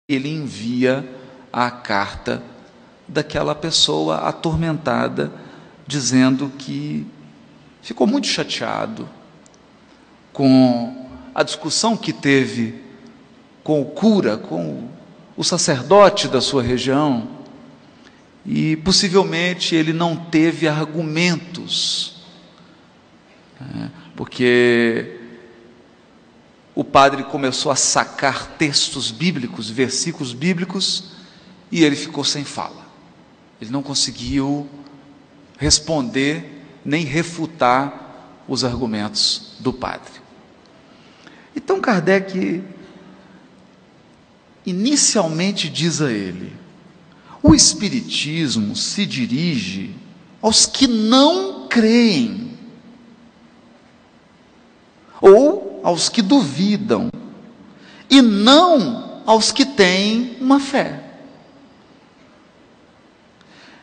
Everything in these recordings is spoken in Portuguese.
ele envia a carta daquela pessoa atormentada, dizendo que ficou muito chateado com a discussão que teve com o cura, com o sacerdote da sua região, e possivelmente ele não teve argumentos, porque o padre começou a sacar textos bíblicos, versículos bíblicos, e ele ficou sem fala. Ele não conseguiu responder nem refutar os argumentos do padre. Então Kardec inicialmente diz a ele: o Espiritismo se dirige aos que não creem, ou aos que duvidam, e não aos que têm uma fé,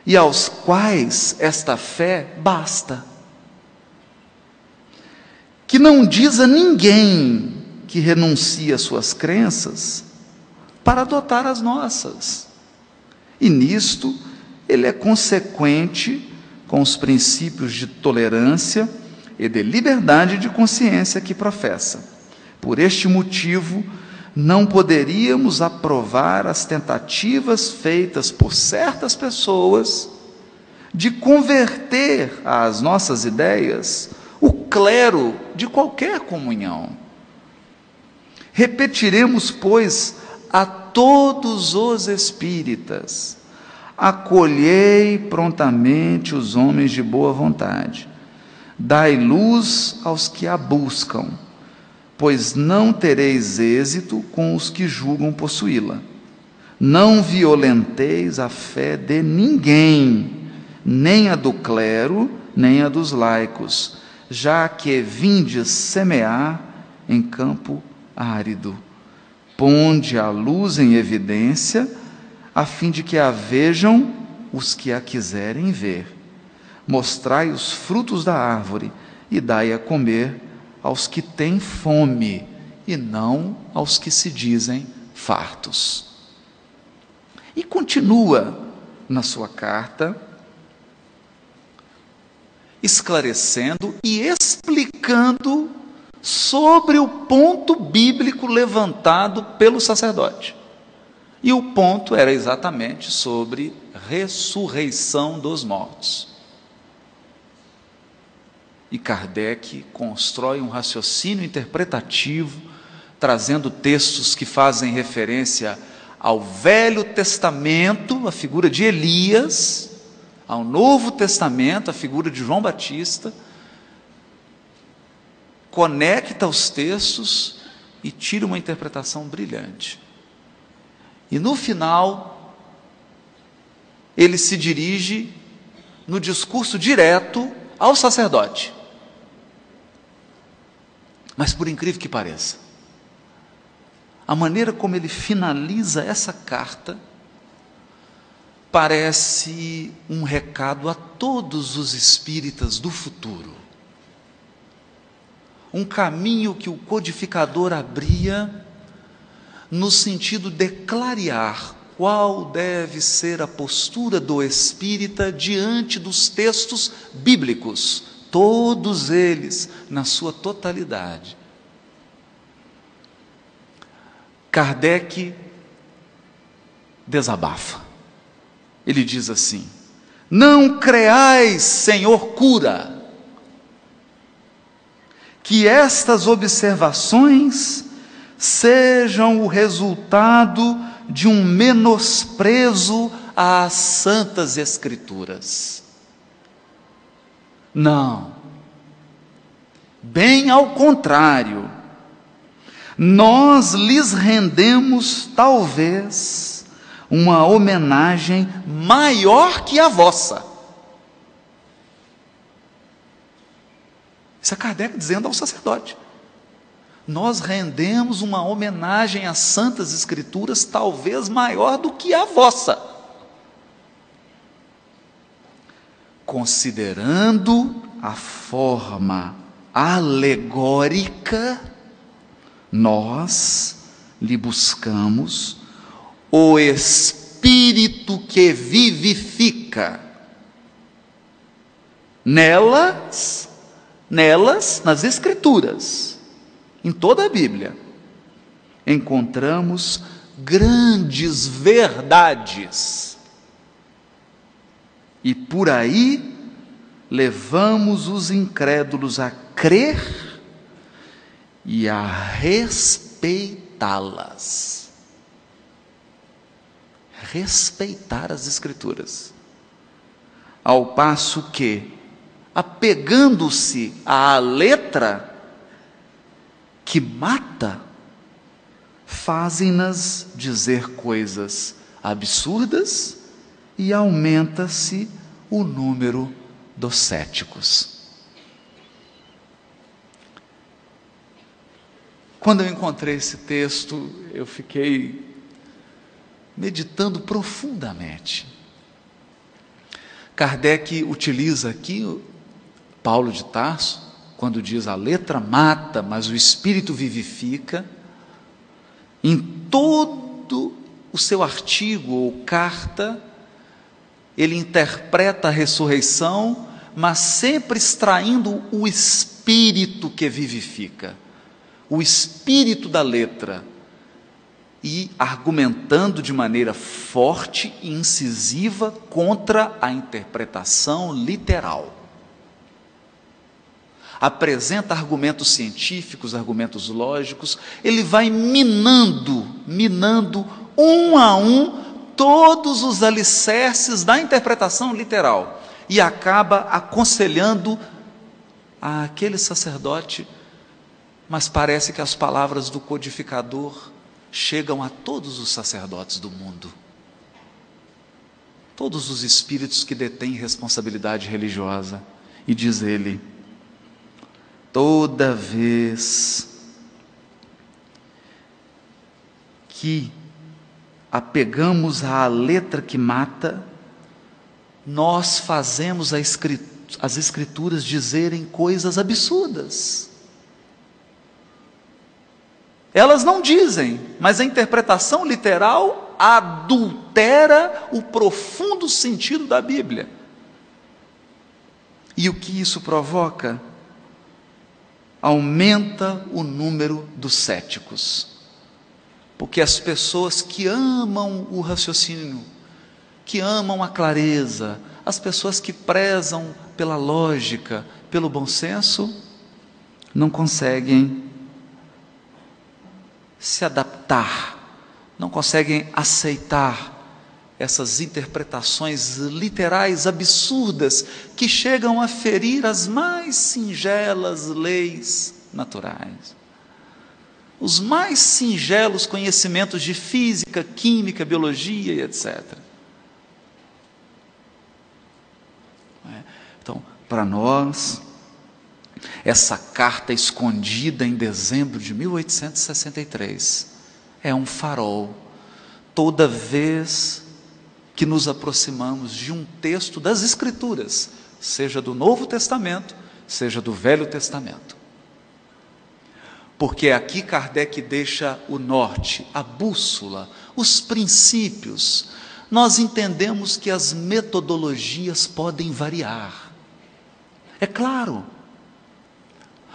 e aos quais esta fé basta. Que não diz a ninguém que renuncie às suas crenças para adotar as nossas. E nisto ele é consequente com os princípios de tolerância e de liberdade de consciência que professa. Por este motivo, não poderíamos aprovar as tentativas feitas por certas pessoas de converter às nossas ideias o clero de qualquer comunhão. Repetiremos, pois, a todos os espíritas: acolhei prontamente os homens de boa vontade, dai luz aos que a buscam, pois não tereis êxito com os que julgam possuí-la. Não violenteis a fé de ninguém, nem a do clero, nem a dos laicos, já que vindes semear em campo árido. Ponde a luz em evidência, a fim de que a vejam os que a quiserem ver. Mostrai os frutos da árvore e dai a comer aos que têm fome, e não aos que se dizem fartos. E continua na sua carta, esclarecendo e explicando sobre o ponto bíblico levantado pelo sacerdote. E o ponto era exatamente sobre ressurreição dos mortos. E Kardec constrói um raciocínio interpretativo, trazendo textos que fazem referência ao Velho Testamento, a figura de Elias, ao Novo Testamento, a figura de João Batista, conecta os textos e tira uma interpretação brilhante. E no final, ele se dirige no discurso direto ao sacerdote. Mas por incrível que pareça, a maneira como ele finaliza essa carta parece um recado a todos os espíritas do futuro. Um caminho que o codificador abria no sentido de clarear qual deve ser a postura do espírita diante dos textos bíblicos, todos eles na sua totalidade. Kardec desabafa. Ele diz assim: não creais, Senhor cura, que estas observações sejam o resultado de um menosprezo às Santas Escrituras. Não, bem ao contrário, nós lhes rendemos talvez uma homenagem maior que a vossa. Isso é Kardec dizendo ao sacerdote. Nós rendemos uma homenagem às Santas Escrituras talvez maior do que a vossa, considerando a forma alegórica, nós lhe buscamos o Espírito que vivifica. Nelas, nas Escrituras, em toda a Bíblia, encontramos grandes verdades. E por aí levamos os incrédulos a crer e a respeitá-las. Respeitar as Escrituras. Ao passo que, apegando-se à letra que mata, fazem-nas dizer coisas absurdas e aumenta-se o número dos céticos. Quando eu encontrei esse texto, eu fiquei meditando profundamente. Kardec utiliza aqui Paulo de Tarso, quando diz a letra mata, mas o Espírito vivifica. Em todo o seu artigo ou carta, ele interpreta a ressurreição, mas sempre extraindo o Espírito que vivifica, o Espírito da letra, e argumentando de maneira forte e incisiva contra a interpretação literal. Apresenta argumentos científicos, argumentos lógicos, ele vai minando um a um todos os alicerces da interpretação literal e acaba aconselhando aquele sacerdote, mas parece que as palavras do codificador chegam a todos os sacerdotes do mundo, todos os espíritos que detêm responsabilidade religiosa, e diz ele: toda vez que apegamos à letra que mata, nós fazemos as Escrituras dizerem coisas absurdas. Elas não dizem, mas a interpretação literal adultera o profundo sentido da Bíblia. E o que isso provoca? Aumenta o número dos céticos. Porque as pessoas que amam o raciocínio, que amam a clareza, as pessoas que prezam pela lógica, pelo bom senso, não conseguem se adaptar, não conseguem aceitar essas interpretações literais absurdas que chegam a ferir as mais singelas leis naturais, os mais singelos conhecimentos de física, química, biologia e etc. Então, para nós, essa carta escondida em dezembro de 1863 é um farol. Toda vez que nos aproximamos de um texto das Escrituras, seja do Novo Testamento, seja do Velho Testamento. Porque aqui Kardec deixa o norte, a bússola, os princípios. Nós entendemos que as metodologias podem variar. É claro.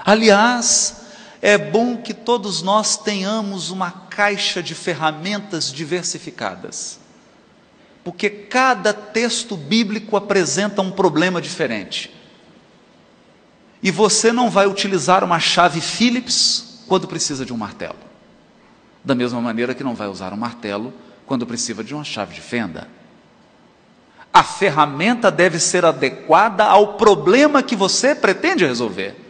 Aliás, é bom que todos nós tenhamos uma caixa de ferramentas diversificadas, porque cada texto bíblico apresenta um problema diferente, e você não vai utilizar uma chave Phillips quando precisa de um martelo, da mesma maneira que não vai usar um martelo quando precisa de uma chave de fenda. A ferramenta deve ser adequada ao problema que você pretende resolver.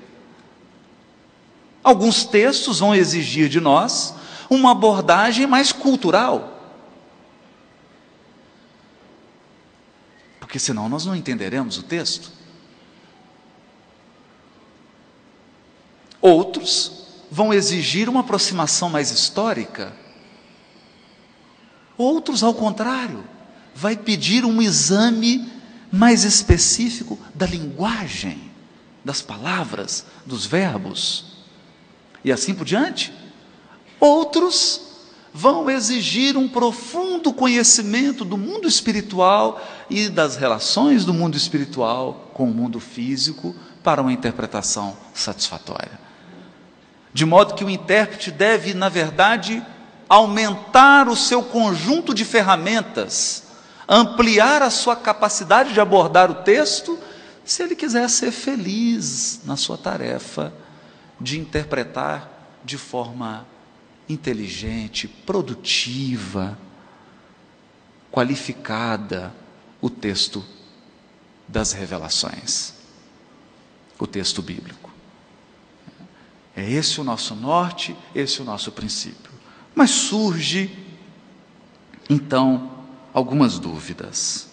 Alguns textos vão exigir de nós uma abordagem mais cultural, porque senão nós não entenderemos o texto. Outros vão exigir uma aproximação mais histórica. Outros, ao contrário, vai pedir um exame mais específico da linguagem, das palavras, dos verbos, e assim por diante. Outros vão exigir um profundo conhecimento do mundo espiritual e das relações do mundo espiritual com o mundo físico para uma interpretação satisfatória. De modo que o intérprete deve, na verdade, aumentar o seu conjunto de ferramentas, ampliar a sua capacidade de abordar o texto, se ele quiser ser feliz na sua tarefa de interpretar de forma inteligente, produtiva, qualificada o texto das revelações, o texto bíblico. É esse o nosso norte, esse o nosso princípio. Mas surge, então, algumas dúvidas.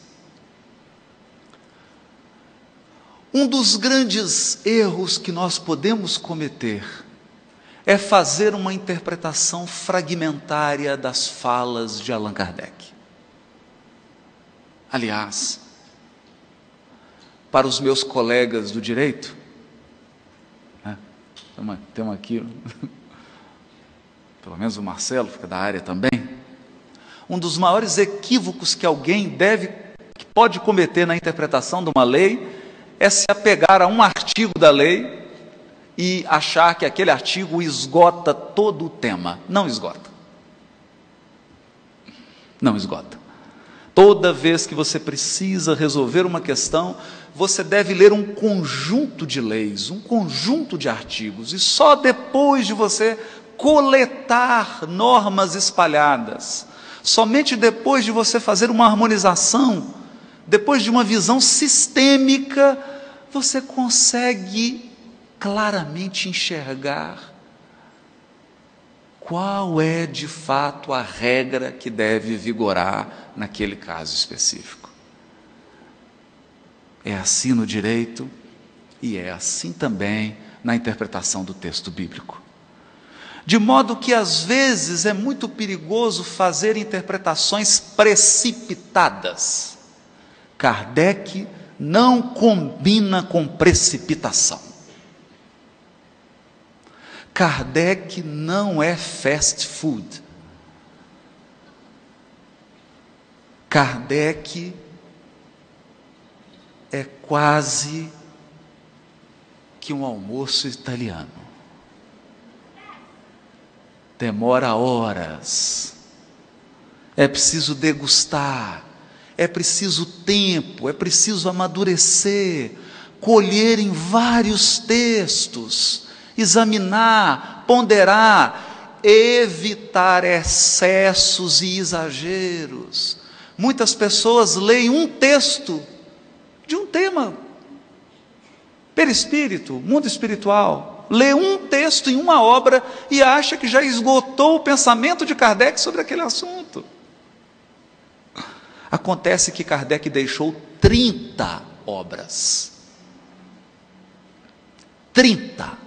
Um dos grandes erros que nós podemos cometer é fazer uma interpretação fragmentária das falas de Allan Kardec. Aliás, para os meus colegas do direito, temos aqui, pelo menos o Marcelo, que é da área também, um dos maiores equívocos que alguém que pode cometer na interpretação de uma lei é se apegar a um artigo da lei e achar que aquele artigo esgota todo o tema. Não esgota. Não esgota. Toda vez que você precisa resolver uma questão, você deve ler um conjunto de leis, um conjunto de artigos, e só depois de você coletar normas espalhadas, somente depois de você fazer uma harmonização, depois de uma visão sistêmica, você consegue claramente enxergar qual é de fato a regra que deve vigorar naquele caso específico. É assim no direito e é assim também na interpretação do texto bíblico. De modo que às vezes é muito perigoso fazer interpretações precipitadas. Kardec não combina com precipitação. Kardec não é fast food. Kardec é quase que um almoço italiano. Demora horas. É preciso degustar. É preciso tempo. É preciso amadurecer. Colher em vários textos. Examinar, ponderar, evitar excessos e exageros. Muitas pessoas leem um texto de um tema, perispírito, mundo espiritual, lê um texto em uma obra e acha que já esgotou o pensamento de Kardec sobre aquele assunto. Acontece que Kardec deixou 30 obras. 30.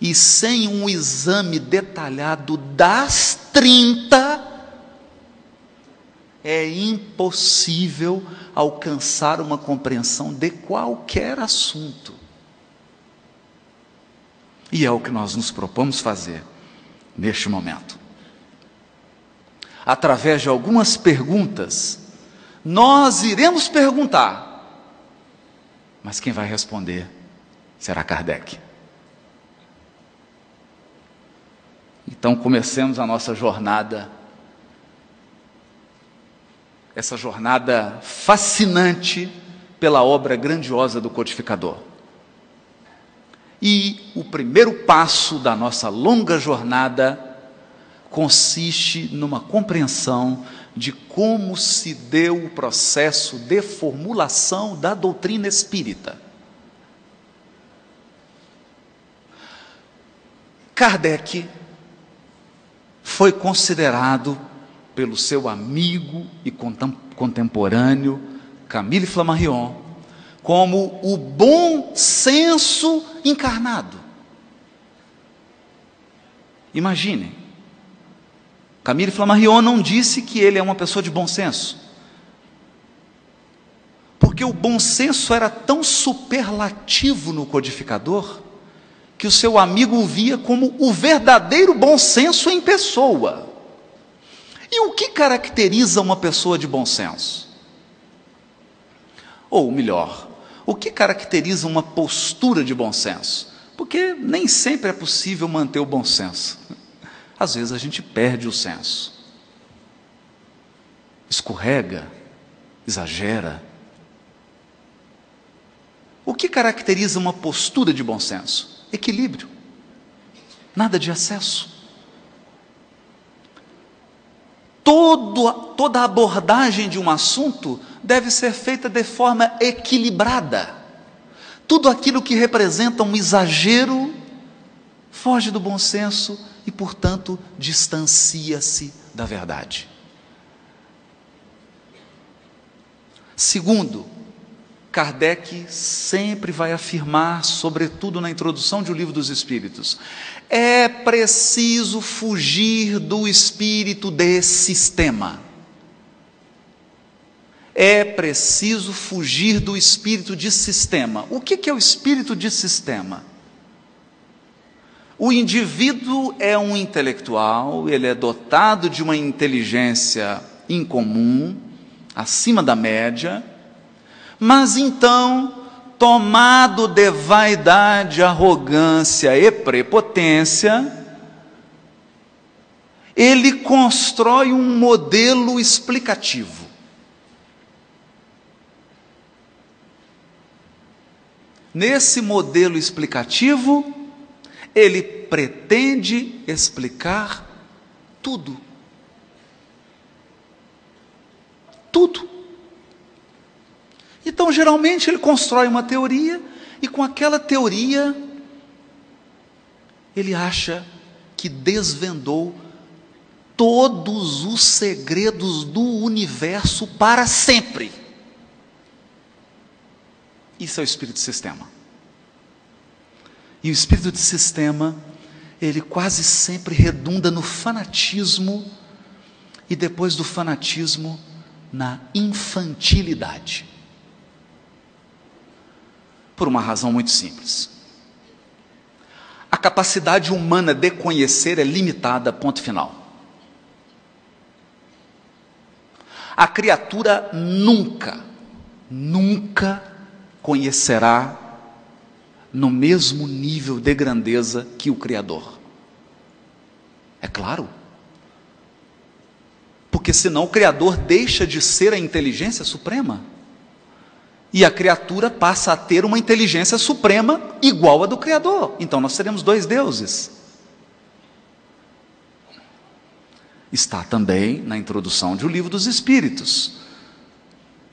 E sem um exame detalhado das 30, é impossível alcançar uma compreensão de qualquer assunto. E é o que nós nos propomos fazer neste momento. Através de algumas perguntas, nós iremos perguntar, mas quem vai responder será Kardec. Então comecemos a nossa jornada, essa jornada fascinante pela obra grandiosa do codificador. E o primeiro passo da nossa longa jornada consiste numa compreensão de como se deu o processo de formulação da doutrina espírita. Kardec foi considerado pelo seu amigo e contemporâneo Camille Flammarion como o bom senso encarnado. Imaginem, Camille Flammarion não disse que ele é uma pessoa de bom senso, porque o bom senso era tão superlativo no codificador que o seu amigo o via como o verdadeiro bom senso em pessoa. E o que caracteriza uma pessoa de bom senso? Ou melhor, o que caracteriza uma postura de bom senso? Porque nem sempre é possível manter o bom senso. Às vezes a gente perde o senso, escorrega, exagera. O que caracteriza uma postura de bom senso? Equilíbrio, nada de excesso. Toda abordagem de um assunto deve ser feita de forma equilibrada. Tudo aquilo que representa um exagero foge do bom senso e, portanto, distancia-se da verdade. Segundo, Kardec sempre vai afirmar, sobretudo na introdução de O Livro dos Espíritos, é preciso fugir do espírito de sistema. É preciso fugir do espírito de sistema. O que é o espírito de sistema? O indivíduo é um intelectual, ele é dotado de uma inteligência incomum, acima da média, mas então, tomado de vaidade, arrogância e prepotência, ele constrói um modelo explicativo. Nesse modelo explicativo, ele pretende explicar tudo. Tudo. Então, geralmente, ele constrói uma teoria, e com aquela teoria, ele acha que desvendou todos os segredos do universo para sempre. Isso é o espírito de sistema. E o espírito de sistema, ele quase sempre redunda no fanatismo, e depois do fanatismo, na infantilidade. Por uma razão muito simples. A capacidade humana de conhecer é limitada, ponto final. A criatura nunca conhecerá no mesmo nível de grandeza que o Criador. É claro. Porque senão o Criador deixa de ser a inteligência suprema. E a criatura passa a ter uma inteligência suprema igual à do Criador. Então nós seremos dois deuses. Está também na introdução de O Livro dos Espíritos.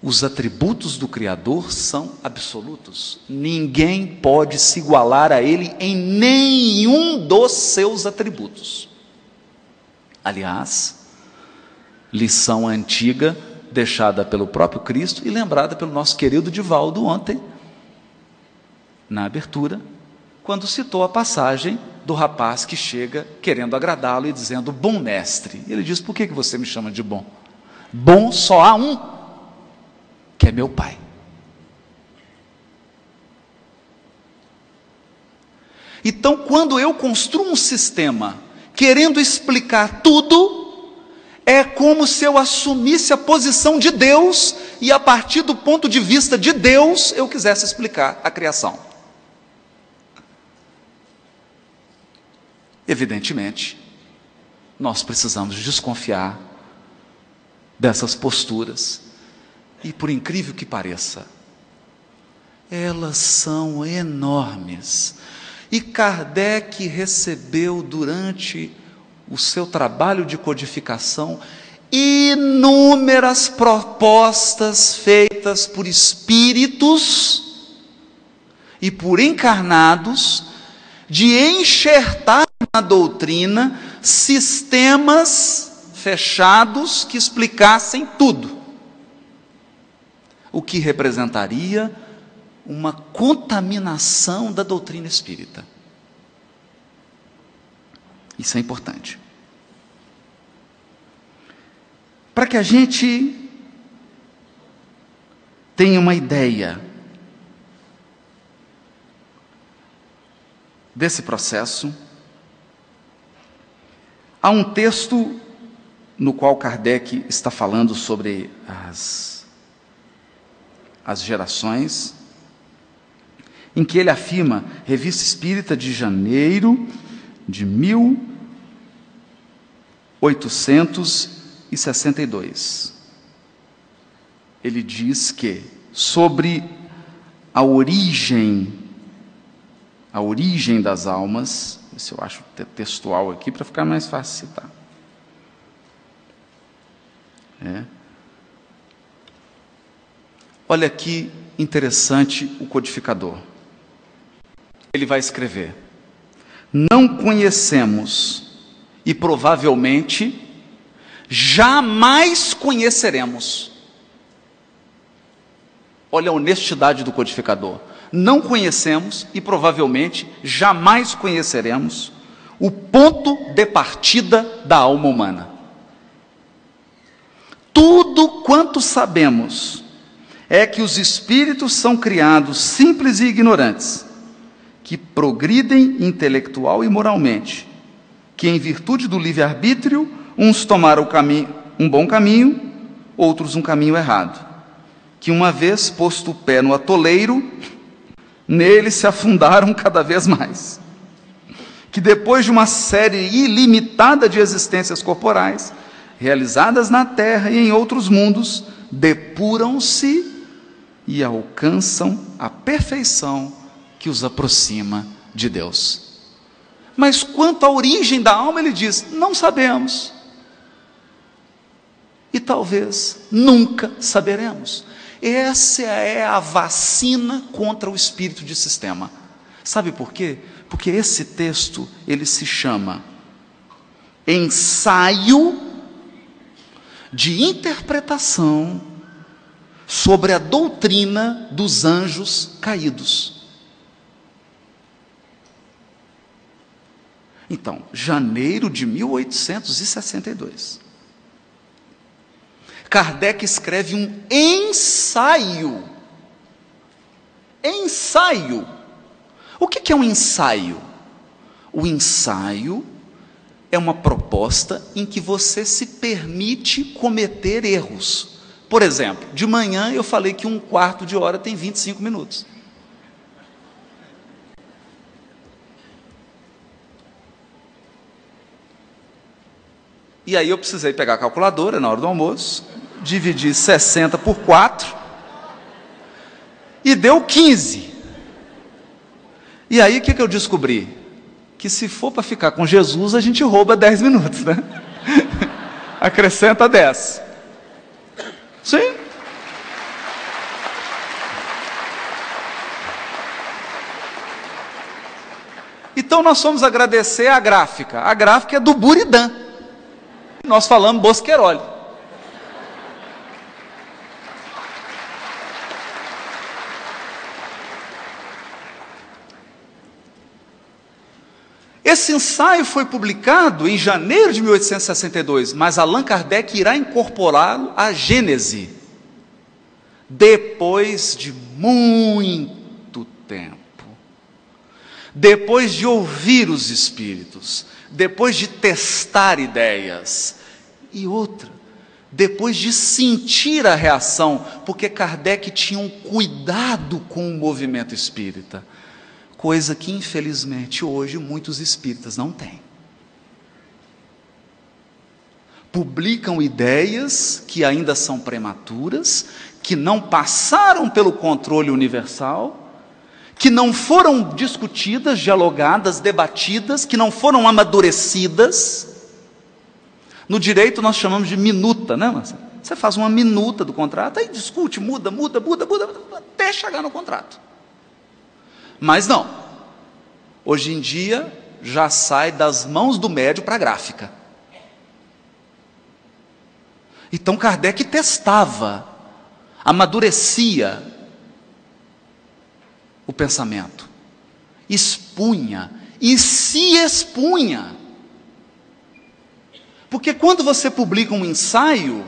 Os atributos do Criador são absolutos. Ninguém pode se igualar a Ele em nenhum dos seus atributos. Aliás, lição antiga, deixada pelo próprio Cristo e lembrada pelo nosso querido Divaldo ontem, na abertura, quando citou a passagem do rapaz que chega querendo agradá-lo e dizendo, bom mestre. Ele diz, por que você me chama de bom? Bom só há um, que é meu Pai. Então, quando eu construo um sistema querendo explicar tudo, é como se eu assumisse a posição de Deus e, a partir do ponto de vista de Deus, eu quisesse explicar a criação. Evidentemente, nós precisamos desconfiar dessas posturas. E, por incrível que pareça, elas são enormes. E Kardec recebeu durante o seu trabalho de codificação inúmeras propostas feitas por espíritos e por encarnados de enxertar na doutrina sistemas fechados que explicassem tudo, o que representaria uma contaminação da doutrina espírita. Isso é importante. Para que a gente tenha uma ideia, desse processo, há um texto no qual Kardec está falando sobre as gerações, em que ele afirma, Revista Espírita de janeiro de 1862. Ele diz que, sobre a origem das almas, se eu acho textual aqui, para ficar mais fácil citar. Olha que interessante o codificador. Ele vai escrever: não conhecemos e provavelmente jamais conheceremos. Olha a honestidade do codificador. Não conhecemos e provavelmente jamais conheceremos o ponto de partida da alma humana. Tudo quanto sabemos é que os espíritos são criados simples e ignorantes, que progridem intelectual e moralmente, que em virtude do livre-arbítrio, uns tomaram um bom caminho, outros um caminho errado, que uma vez posto o pé no atoleiro, nele se afundaram cada vez mais, que depois de uma série ilimitada de existências corporais, realizadas na Terra e em outros mundos, depuram-se e alcançam a perfeição que os aproxima de Deus. Mas quanto à origem da alma, ele diz, não sabemos. E talvez nunca saberemos. Essa é a vacina contra o espírito de sistema. Sabe por quê? Porque esse texto, ele se chama Ensaio de Interpretação sobre a doutrina dos anjos caídos. Então, janeiro de 1862. Kardec escreve um ensaio. Ensaio. O que é um ensaio? O ensaio é uma proposta em que você se permite cometer erros. Por exemplo, de manhã eu falei que 1/4 de hora tem 25 minutos. E aí eu precisei pegar a calculadora na hora do almoço, dividir 60 por 4, e deu 15. E aí o que eu descobri? Que se for para ficar com Jesus, a gente rouba 10 minutos, né? Acrescenta 10. Sim. Então nós fomos agradecer a gráfica. A gráfica é do Buridan. Nós falamos Bosquerolli. Esse ensaio foi publicado em janeiro de 1862, mas Allan Kardec irá incorporá-lo à Gênese, depois de muito tempo, depois de ouvir os espíritos, depois de testar ideias, e outra, depois de sentir a reação, porque Kardec tinha um cuidado com o movimento espírita, coisa que infelizmente hoje muitos espíritas não têm. Publicam ideias que ainda são prematuras, que não passaram pelo controle universal, que não foram discutidas, dialogadas, debatidas, que não foram amadurecidas. No direito nós chamamos de minuta, né, Marcelo? Você faz uma minuta do contrato, aí discute, muda, até chegar no contrato. Mas não. Hoje em dia já sai das mãos do médium para a gráfica. Então Kardec testava, amadurecia o pensamento, expunha e se expunha. Porque quando você publica um ensaio,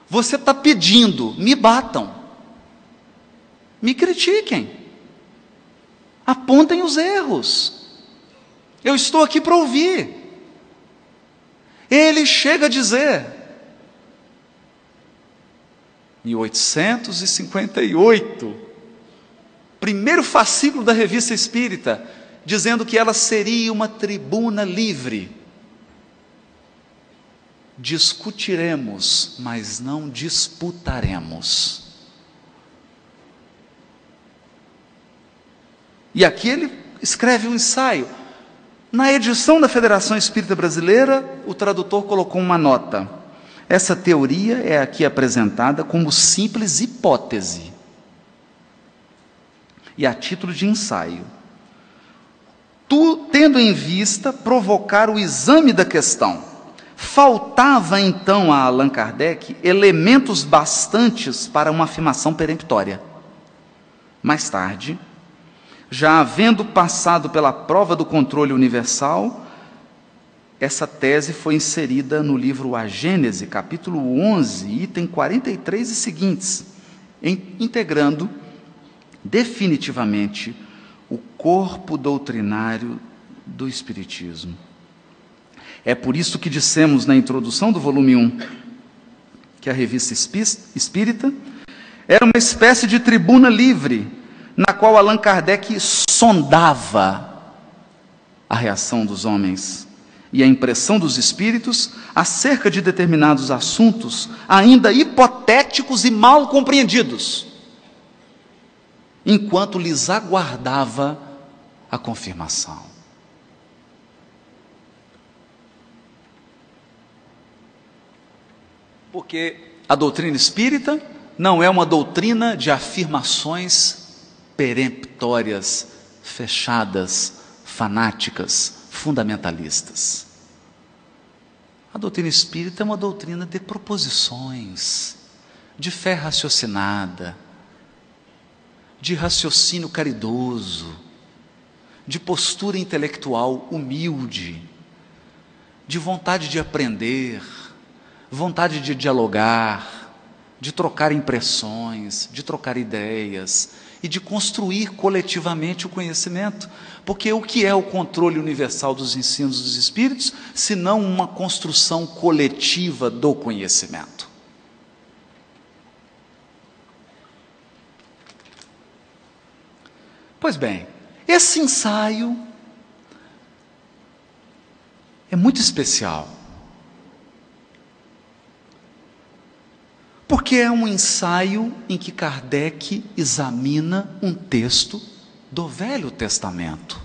você está pedindo, me batam, me critiquem, Apontem os erros. Eu estou aqui para ouvir. Ele chega a dizer, 1858, primeiro fascículo da Revista Espírita, dizendo que ela seria uma tribuna livre. Discutiremos, mas não disputaremos. E aqui ele escreve um ensaio. Na edição da Federação Espírita Brasileira, o tradutor colocou uma nota. Essa teoria é aqui apresentada como simples hipótese e a título de ensaio, tendo em vista provocar o exame da questão. Faltava então a Allan Kardec elementos bastantes para uma afirmação peremptória. Mais tarde, já havendo passado pela prova do controle universal, essa tese foi inserida no livro A Gênese, capítulo 11, item 43 e seguintes, integrando definitivamente o corpo doutrinário do Espiritismo. É por isso que dissemos na introdução do volume 1 que a Revista Espírita era uma espécie de tribuna livre, na qual Allan Kardec sondava a reação dos homens e a impressão dos espíritos acerca de determinados assuntos, ainda hipotéticos e mal compreendidos, enquanto lhes aguardava a confirmação. Porque a doutrina espírita não é uma doutrina de afirmações peremptórias, fechadas, fanáticas, fundamentalistas. A doutrina espírita é uma doutrina de proposições, de fé raciocinada, de raciocínio caridoso, de postura intelectual humilde, de vontade de aprender, vontade de dialogar, de trocar impressões, de trocar ideias e de construir coletivamente o conhecimento. Porque o que é o controle universal dos ensinos dos Espíritos, se não uma construção coletiva do conhecimento? Pois bem, esse ensaio é muito especial, porque é um ensaio em que Kardec examina um texto do Velho Testamento.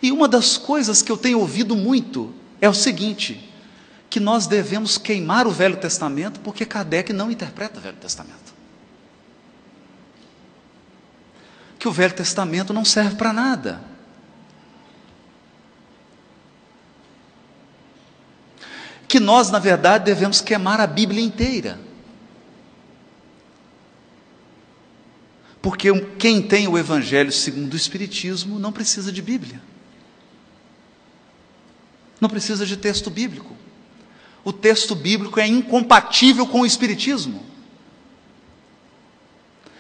E uma das coisas que eu tenho ouvido muito é o seguinte, que nós devemos queimar o Velho Testamento porque Kardec não interpreta o Velho Testamento. Que o Velho Testamento não serve para nada. Que nós, na verdade, devemos queimar a Bíblia inteira. Porque quem tem o Evangelho segundo o Espiritismo não precisa de Bíblia. Não precisa de texto bíblico. O texto bíblico é incompatível com o Espiritismo.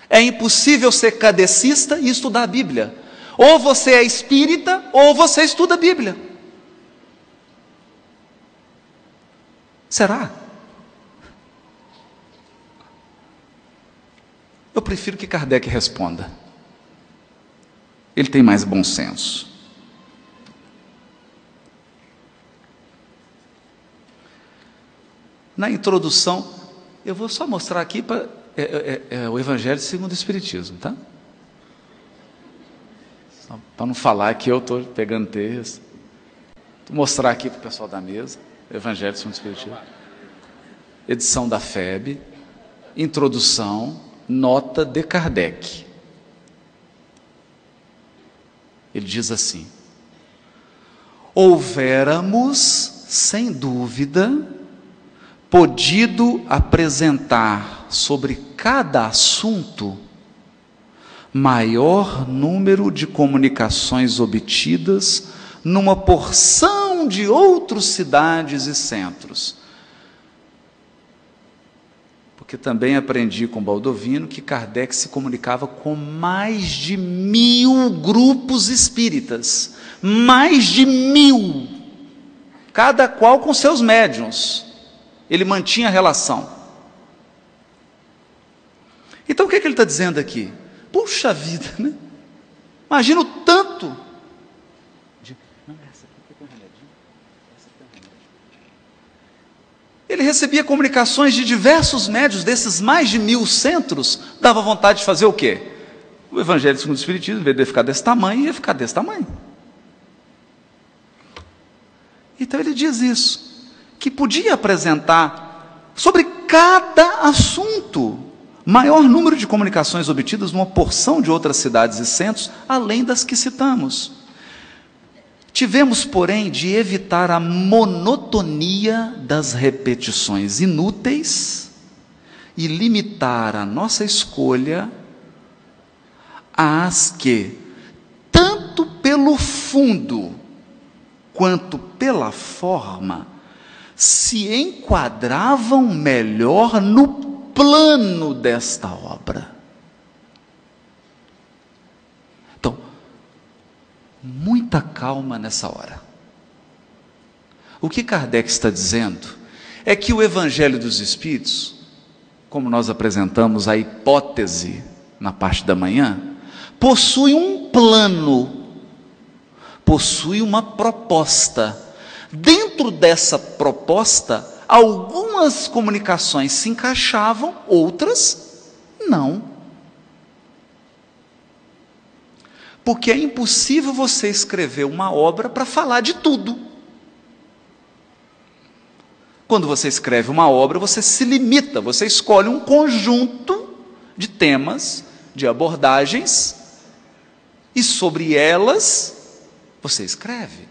É impossível ser kardecista e estudar a Bíblia. Ou você é espírita, ou você estuda a Bíblia. Será? Eu prefiro que Kardec responda. Ele tem mais bom senso. Na introdução, eu vou só mostrar aqui o Evangelho segundo o Espiritismo, tá? Para não falar que eu estou pegando texto. Vou mostrar aqui para o pessoal da mesa, o Evangelho segundo o Espiritismo. Edição da FEB, introdução, nota de Kardec. Ele diz assim: houvéramos, sem dúvida, podido apresentar sobre cada assunto maior número de comunicações obtidas numa porção de outras cidades e centros. porque também aprendi com Baldovino que Kardec se comunicava com mais de 1000 grupos espíritas, mais de 1000, cada qual com seus médiuns, ele mantinha relação. Então o que ele está dizendo aqui? Puxa vida, né? Imagina o tanto. Ele recebia comunicações de diversos médiuns, desses mais de 1000 centros, dava vontade de fazer o quê? O Evangelho segundo o Espiritismo, em vez de ficar desse tamanho, ia ficar desse tamanho. Então ele diz isso, que podia apresentar sobre cada assunto maior número de comunicações obtidas numa porção de outras cidades e centros, além das que citamos. Tivemos, porém, de evitar a monotonia das repetições inúteis e limitar a nossa escolha às que, tanto pelo fundo quanto pela forma, se enquadravam melhor no plano desta obra. Então, muita calma nessa hora. O que Kardec está dizendo é que o Evangelho dos Espíritos, como nós apresentamos a hipótese na parte da manhã, possui um plano, possui uma proposta. Dentro dessa proposta, algumas comunicações se encaixavam, outras não. Porque é impossível você escrever uma obra para falar de tudo. Quando você escreve uma obra, você se limita, você escolhe um conjunto de temas, de abordagens, e sobre elas você escreve.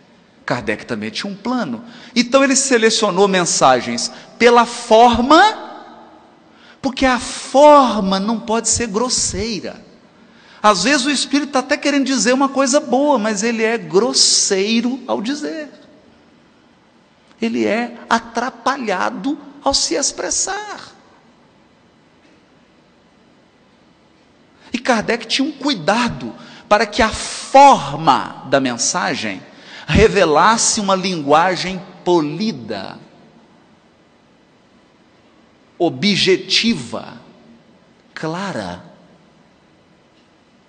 Kardec também tinha um plano. Então ele selecionou mensagens pela forma, porque a forma não pode ser grosseira. Às vezes o Espírito está até querendo dizer uma coisa boa, mas ele é grosseiro ao dizer. Ele é atrapalhado ao se expressar. E Kardec tinha um cuidado para que a forma da mensagem revelasse uma linguagem polida, objetiva, clara,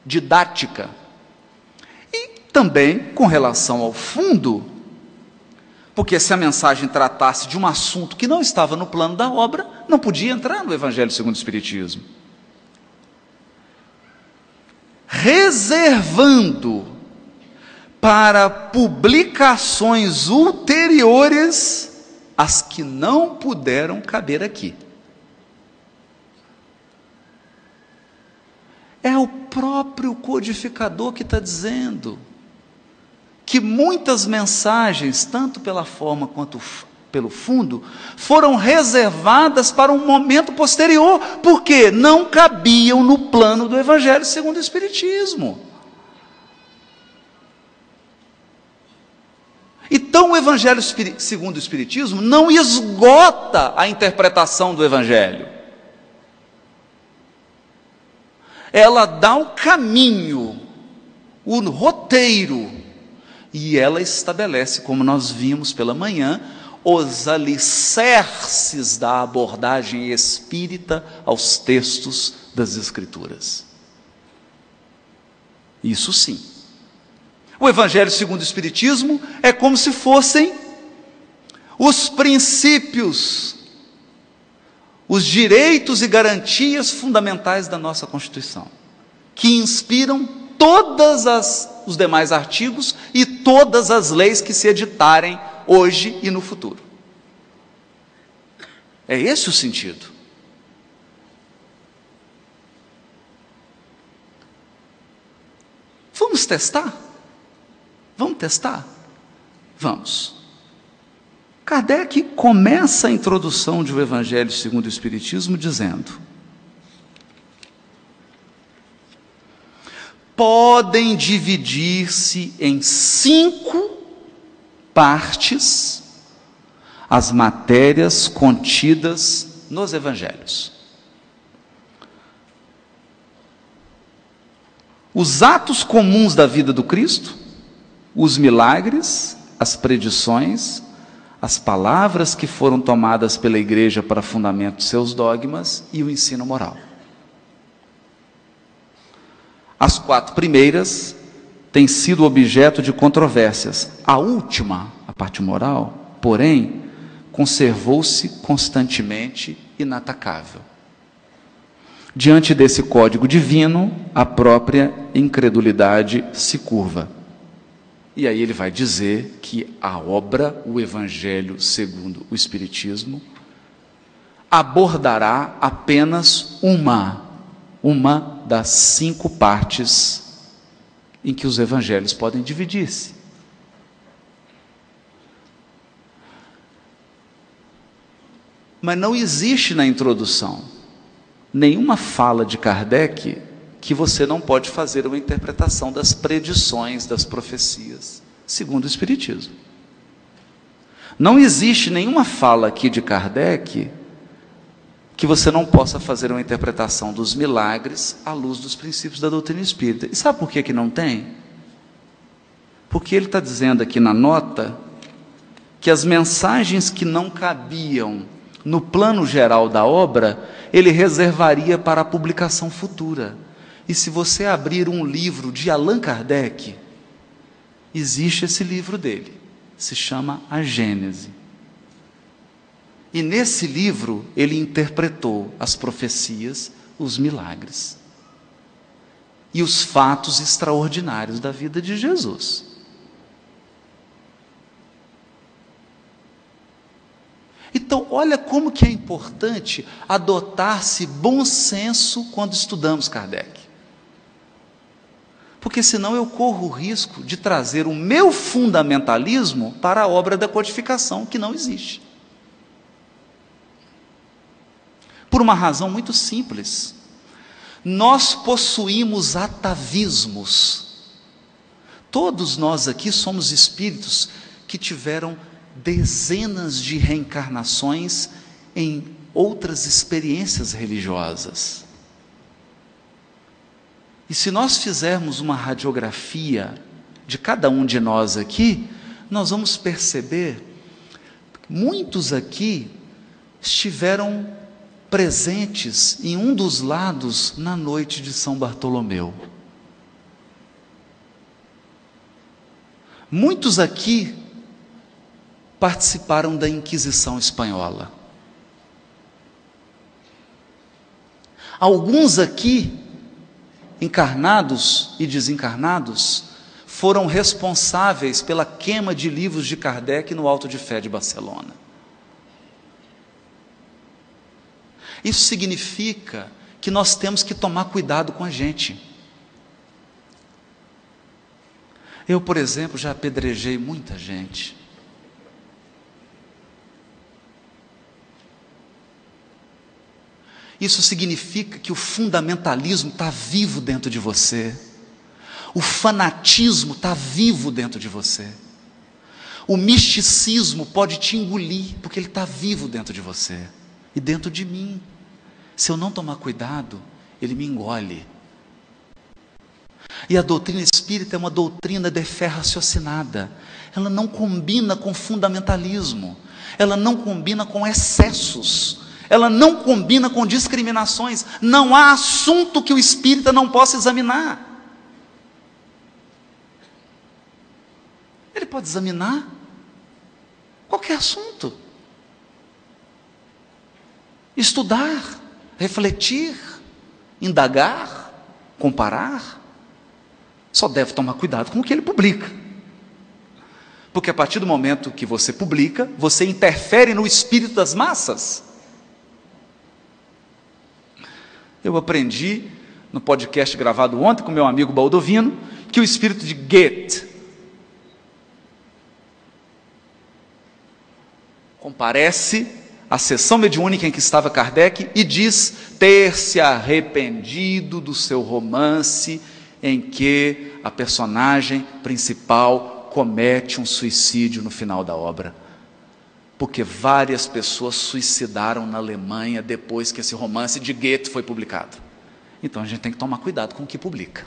didática. E também com relação ao fundo, porque se a mensagem tratasse de um assunto que não estava no plano da obra, não podia entrar no Evangelho segundo o Espiritismo. Reservando para publicações ulteriores as que não puderam caber aqui. É o próprio codificador que está dizendo que muitas mensagens, tanto pela forma quanto pelo fundo, foram reservadas para um momento posterior, porque não cabiam no plano do Evangelho segundo o Espiritismo. Então o Evangelho segundo o Espiritismo não esgota a interpretação do Evangelho. Ela dá o caminho, o roteiro, e ela estabelece, como nós vimos pela manhã, os alicerces da abordagem espírita aos textos das Escrituras. Isso sim. O Evangelho segundo o Espiritismo é como se fossem os princípios, os direitos e garantias fundamentais da nossa Constituição, que inspiram todos os demais artigos e todas as leis que se editarem hoje e no futuro. É esse o sentido. Vamos testar? Vamos testar? Vamos. Kardec começa a introdução de O Evangelho segundo o Espiritismo dizendo: podem dividir-se em 5 partes as matérias contidas nos Evangelhos. os atos comuns da vida do Cristo, os milagres, as predições, as palavras que foram tomadas pela igreja para fundamento de seus dogmas e o ensino moral. As 4 primeiras têm sido objeto de controvérsias. A última, a parte moral, porém, conservou-se constantemente inatacável. Diante desse código divino, a própria incredulidade se curva. E aí ele vai dizer que a obra, o Evangelho segundo o Espiritismo, abordará apenas uma das 5 partes em que os evangelhos podem dividir-se. Mas não existe na introdução nenhuma fala de Kardec que você não pode fazer uma interpretação das predições, das profecias, segundo o Espiritismo. Não existe nenhuma fala aqui de Kardec que você não possa fazer uma interpretação dos milagres à luz dos princípios da doutrina espírita. E sabe por que não tem? Porque ele está dizendo aqui na nota que as mensagens que não cabiam no plano geral da obra, ele reservaria para a publicação futura. E se você abrir um livro de Allan Kardec, existe esse livro dele, se chama A Gênese. E nesse livro ele interpretou as profecias, os milagres e os fatos extraordinários da vida de Jesus. Então, olha como que é importante adotar-se bom senso quando estudamos Kardec. Porque senão eu corro o risco de trazer o meu fundamentalismo para a obra da codificação, que não existe. Por uma razão muito simples. Nós possuímos atavismos. Todos nós aqui somos espíritos que tiveram dezenas de reencarnações em outras experiências religiosas. E se nós fizermos uma radiografia de cada um de nós aqui, nós vamos perceber que muitos aqui estiveram presentes em um dos lados na noite de São Bartolomeu. Muitos aqui participaram da Inquisição Espanhola. Alguns aqui, encarnados e desencarnados, foram responsáveis pela queima de livros de Kardec no Auto de Fé de Barcelona. Isso significa que nós temos que tomar cuidado com a gente. Eu, por exemplo, já apedrejei muita gente. Isso significa que o fundamentalismo está vivo dentro de você. O fanatismo está vivo dentro de você. O misticismo pode te engolir, porque ele está vivo dentro de você e dentro de mim. Se eu não tomar cuidado, ele me engole. E a doutrina espírita é uma doutrina de fé raciocinada. Ela não combina com fundamentalismo. Ela não combina com excessos. Ela não combina com discriminações. Não há assunto que o espírita não possa examinar. Ele pode examinar qualquer assunto. Estudar, refletir, indagar, comparar. Só deve tomar cuidado com o que ele publica. Porque a partir do momento que você publica, você interfere no espírito das massas. Eu aprendi, no podcast gravado ontem com meu amigo Baldovino, que o espírito de Goethe comparece à sessão mediúnica em que estava Kardec e diz ter se arrependido do seu romance em que a personagem principal comete um suicídio no final da obra. Porque várias pessoas suicidaram na Alemanha depois que esse romance de Goethe foi publicado. Então a gente tem que tomar cuidado com o que publica.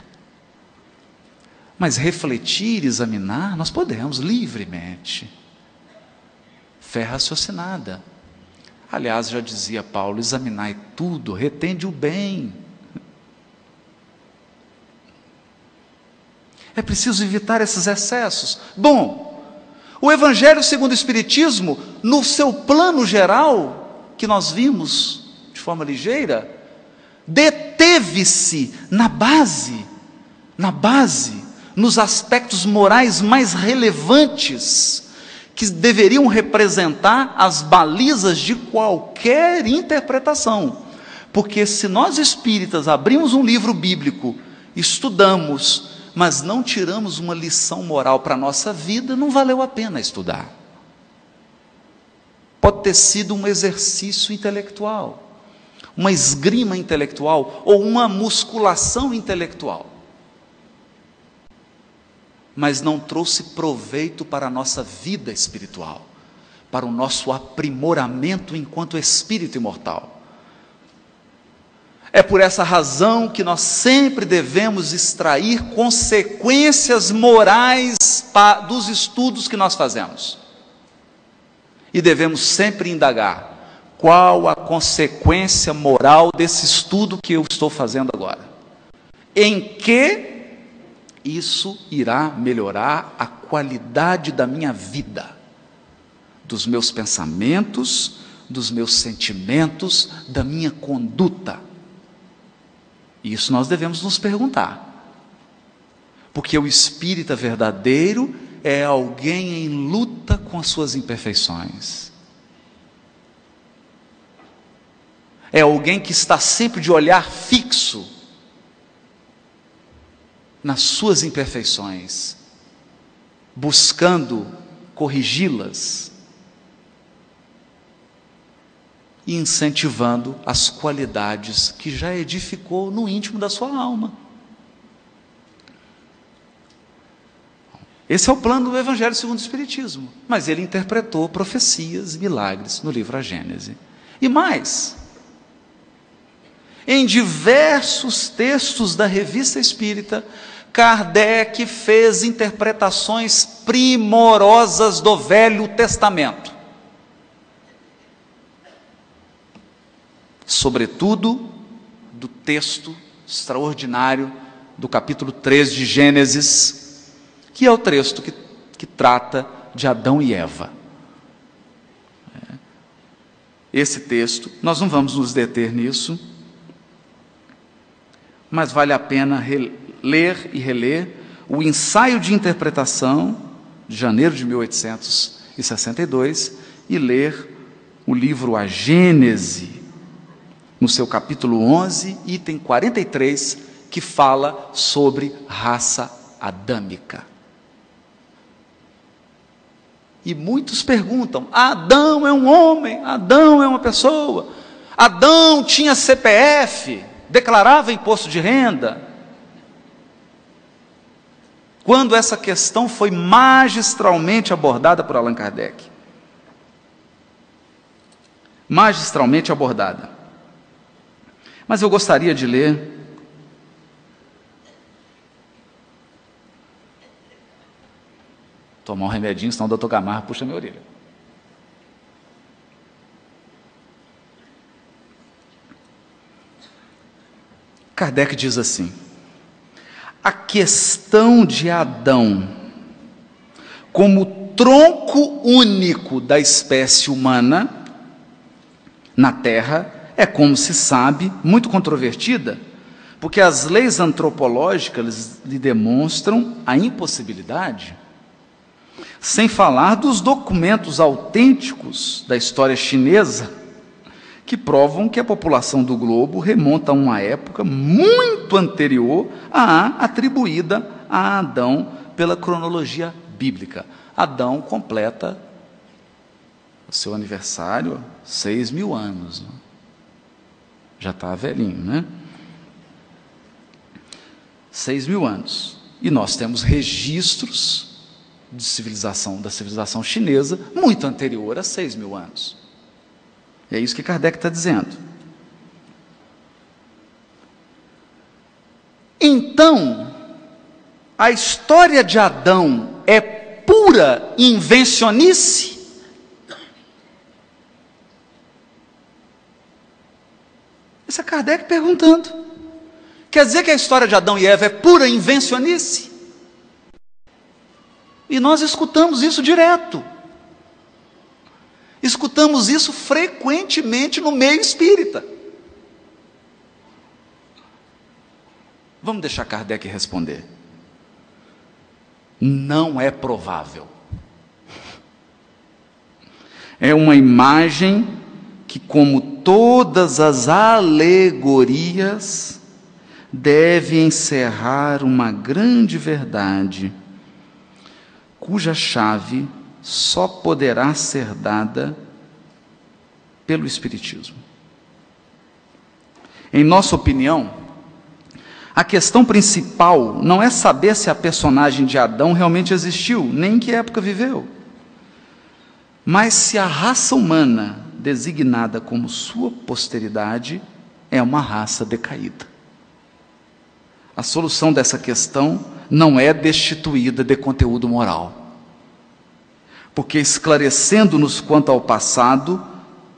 Mas refletir, examinar, nós podemos livremente. Fé raciocinada. Aliás, já dizia Paulo: examinai tudo, retende o bem. É preciso evitar esses excessos. Bom, o Evangelho segundo o Espiritismo, no seu plano geral, que nós vimos de forma ligeira, deteve-se na base, nos aspectos morais mais relevantes, que deveriam representar as balizas de qualquer interpretação. Porque se nós espíritas abrimos um livro bíblico, estudamos, mas não tiramos uma lição moral para a nossa vida, não valeu a pena estudar. Pode ter sido um exercício intelectual, uma esgrima intelectual, ou uma musculação intelectual, mas não trouxe proveito para a nossa vida espiritual, para o nosso aprimoramento enquanto espírito imortal. É por essa razão que nós sempre devemos extrair consequências morais dos estudos que nós fazemos. E devemos sempre indagar: qual a consequência moral desse estudo que eu estou fazendo agora? Em que isso irá melhorar a qualidade da minha vida, dos meus pensamentos, dos meus sentimentos, da minha conduta? Isso nós devemos nos perguntar, porque o espírita verdadeiro é alguém em luta com as suas imperfeições, é alguém que está sempre de olhar fixo nas suas imperfeições, buscando corrigi-las e incentivando as qualidades que já edificou no íntimo da sua alma. Esse é o plano do Evangelho segundo o Espiritismo, mas ele interpretou profecias e milagres no livro A Gênese. E mais, em diversos textos da Revista Espírita, Kardec fez interpretações primorosas do Velho Testamento, sobretudo do texto extraordinário do capítulo 3 de Gênesis, que é o texto que trata de Adão e Eva. Esse texto, nós não vamos nos deter nisso, mas vale a pena ler e reler o ensaio de interpretação de janeiro de 1862 e ler o livro A Gênese, no seu capítulo 11, item 43, que fala sobre raça adâmica. E muitos perguntam: Adão é um homem? Adão é uma pessoa? Adão tinha CPF? Declarava imposto de renda? Quando essa questão foi magistralmente abordada por Allan Kardec. Magistralmente abordada. Mas eu gostaria de ler tomar um remedinho, senão o doutor Gamarra puxa minha orelha. Kardec diz assim: a questão de Adão como tronco único da espécie humana na Terra é, como se sabe, muito controvertida, porque as leis antropológicas lhe demonstram a impossibilidade, sem falar dos documentos autênticos da história chinesa, que provam que a população do globo remonta a uma época muito anterior à atribuída a Adão pela cronologia bíblica. Adão completa o seu aniversário 6.000 anos, né? Já está velhinho, né? 6.000 anos. E nós temos registros de civilização, da civilização chinesa, muito anterior a 6.000 anos. É isso que Kardec está dizendo. Então, a história de Adão é pura invencionice? Esse é Kardec perguntando. Quer dizer que a história de Adão e Eva é pura invencionice? E nós escutamos isso direto. Escutamos isso frequentemente no meio espírita. Vamos deixar Kardec responder. Não é provável. É uma imagem que, como todas as alegorias, deve encerrar uma grande verdade, cuja chave só poderá ser dada pelo Espiritismo. Em nossa opinião, a questão principal não é saber se a personagem de Adão realmente existiu, nem em que época viveu, mas se a raça humana designada como sua posteridade é uma raça decaída. A solução dessa questão não é destituída de conteúdo moral, porque esclarecendo-nos quanto ao passado,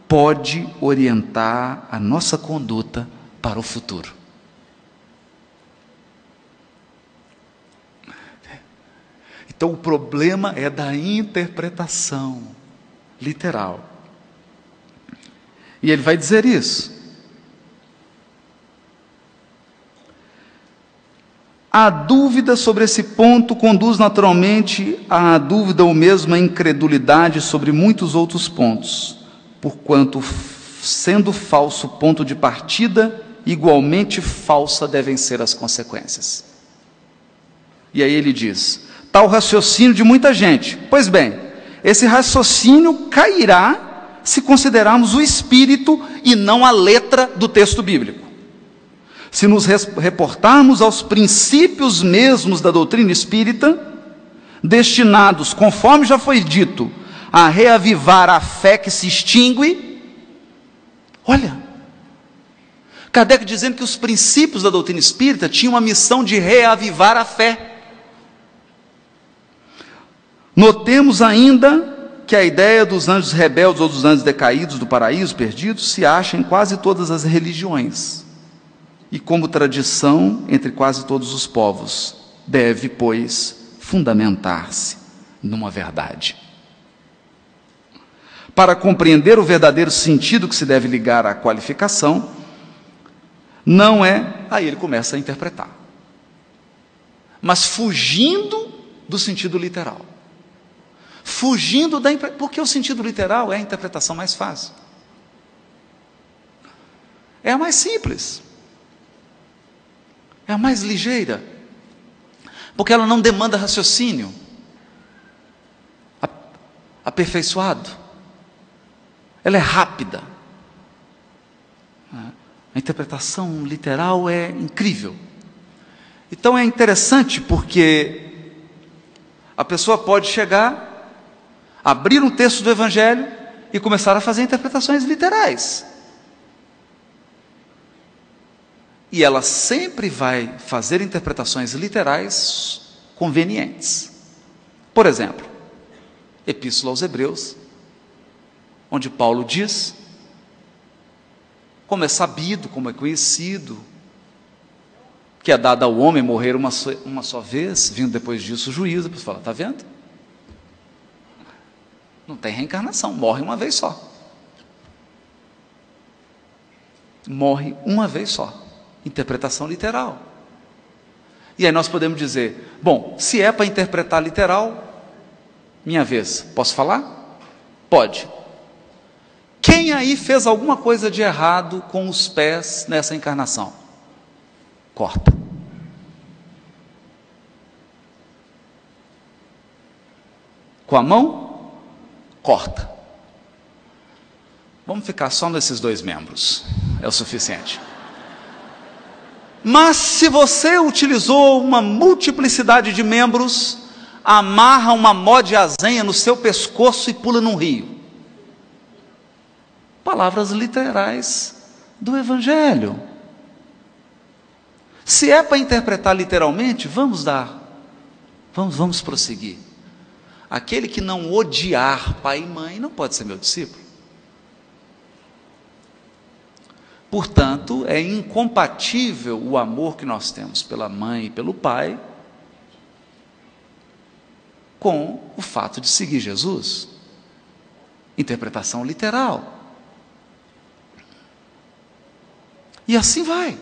pode orientar a nossa conduta para o futuro. Então o problema é da interpretação literal. E ele vai dizer isso. A dúvida sobre esse ponto conduz naturalmente à dúvida ou mesmo à incredulidade sobre muitos outros pontos, porquanto, sendo falso o ponto de partida, igualmente falsa devem ser as consequências. E aí ele diz, tal raciocínio de muita gente. Pois bem, esse raciocínio cairá se considerarmos o espírito e não a letra do texto bíblico. Se nos reportarmos aos princípios mesmos da doutrina espírita, destinados, conforme já foi dito, a reavivar a fé que se extingue, olha, Kardec dizendo que os princípios da doutrina espírita tinham a missão de reavivar a fé. Notemos ainda que a ideia dos anjos rebeldes ou dos anjos decaídos do paraíso perdidos se acha em quase todas as religiões. E como tradição entre quase todos os povos, deve, pois, fundamentar-se numa verdade. Para compreender o verdadeiro sentido que se deve ligar à qualificação, não é... Aí ele começa a interpretar. Mas fugindo do sentido literal. Fugindo da... Porque o sentido literal é a interpretação mais fácil. É a mais simples. É a mais ligeira, porque ela não demanda raciocínio aperfeiçoado, ela é rápida. A interpretação literal é incrível. Então é interessante porque a pessoa pode chegar, abrir um texto do Evangelho e começar a fazer interpretações literais. E ela sempre vai fazer interpretações literais convenientes. Por exemplo, Epístola aos Hebreus, onde Paulo diz, como é sabido, como é conhecido, que é dado ao homem morrer uma só vez, vindo depois disso o juízo. Depois fala, está vendo? Não tem reencarnação, morre uma vez só. Morre uma vez só. Interpretação literal. E aí nós podemos dizer, bom, se é para interpretar literal, minha vez, posso falar? Pode. Quem aí fez alguma coisa de errado com os pés nessa encarnação? Corta. Com a mão? Corta. Vamos ficar só nesses dois membros, é o suficiente. Mas se você utilizou uma multiplicidade de membros, amarra uma mó de azenha no seu pescoço e pula num rio. Palavras literais do Evangelho. Se é para interpretar literalmente, vamos dar Vamos prosseguir. Aquele que não odiar pai e mãe não pode ser meu discípulo. Portanto, é incompatível o amor que nós temos pela mãe e pelo pai com o fato de seguir Jesus. Interpretação literal. E assim vai.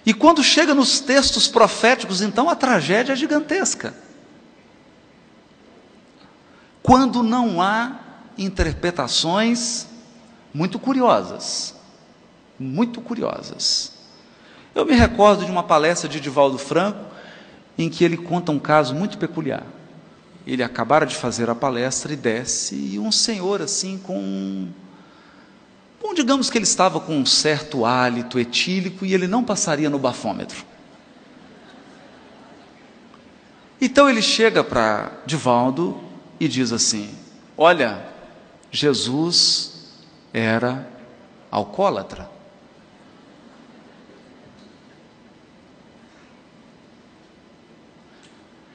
E quando chega nos textos proféticos, então a tragédia é gigantesca. Quando não há interpretações muito curiosas. Muito curiosas. Eu me recordo de uma palestra de Divaldo Franco, em que ele conta um caso muito peculiar. Ele acabara de fazer a palestra e desce, e um senhor assim Bom, digamos que ele estava com um certo hálito etílico e ele não passaria no bafômetro. Então ele chega para Divaldo e diz assim: olha, Jesus era alcoólatra.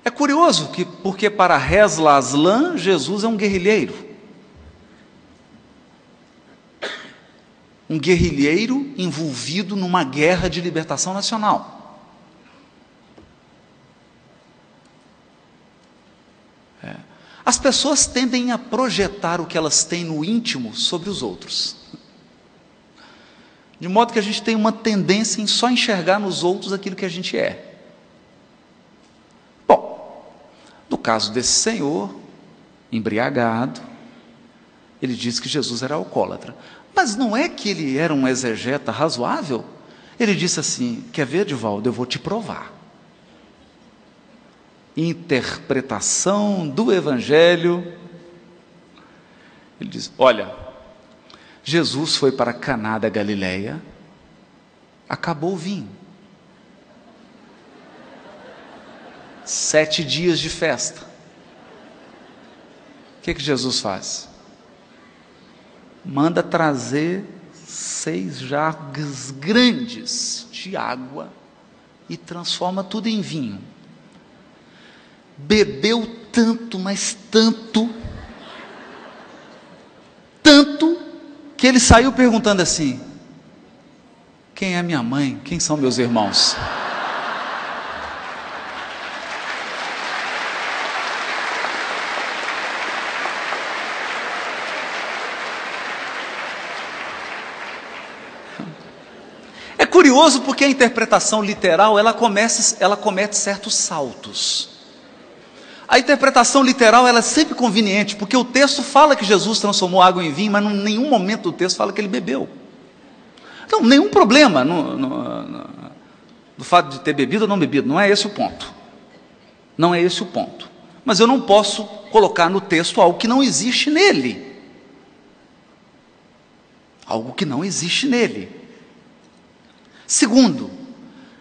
É curioso porque para Hezla Aslan, Jesus é um guerrilheiro. Um guerrilheiro envolvido numa guerra de libertação nacional. As pessoas tendem a projetar o que elas têm no íntimo sobre os outros. De modo que a gente tem uma tendência em só enxergar nos outros aquilo que a gente é. Bom, no caso desse senhor, embriagado, ele disse que Jesus era alcoólatra. Mas não é que ele era um exegeta razoável? Ele disse assim: quer ver, Divaldo, eu vou te provar. Interpretação do Evangelho. Ele diz: olha, Jesus foi para Caná da Galileia, acabou o vinho. 7 dias de festa. O que Jesus faz? Manda trazer 6 jarros grandes de água e transforma tudo em vinho. Bebeu tanto, mas tanto, que ele saiu perguntando assim: quem é minha mãe? Quem são meus irmãos? É curioso porque a interpretação literal ela comete certos saltos. A interpretação literal ela é sempre conveniente, porque o texto fala que Jesus transformou água em vinho, mas em nenhum momento do texto fala que ele bebeu. Então, nenhum problema do fato de ter bebido ou não bebido, não é esse o ponto. Não é esse o ponto. Mas eu não posso colocar no texto algo que não existe nele. Algo que não existe nele. Segundo,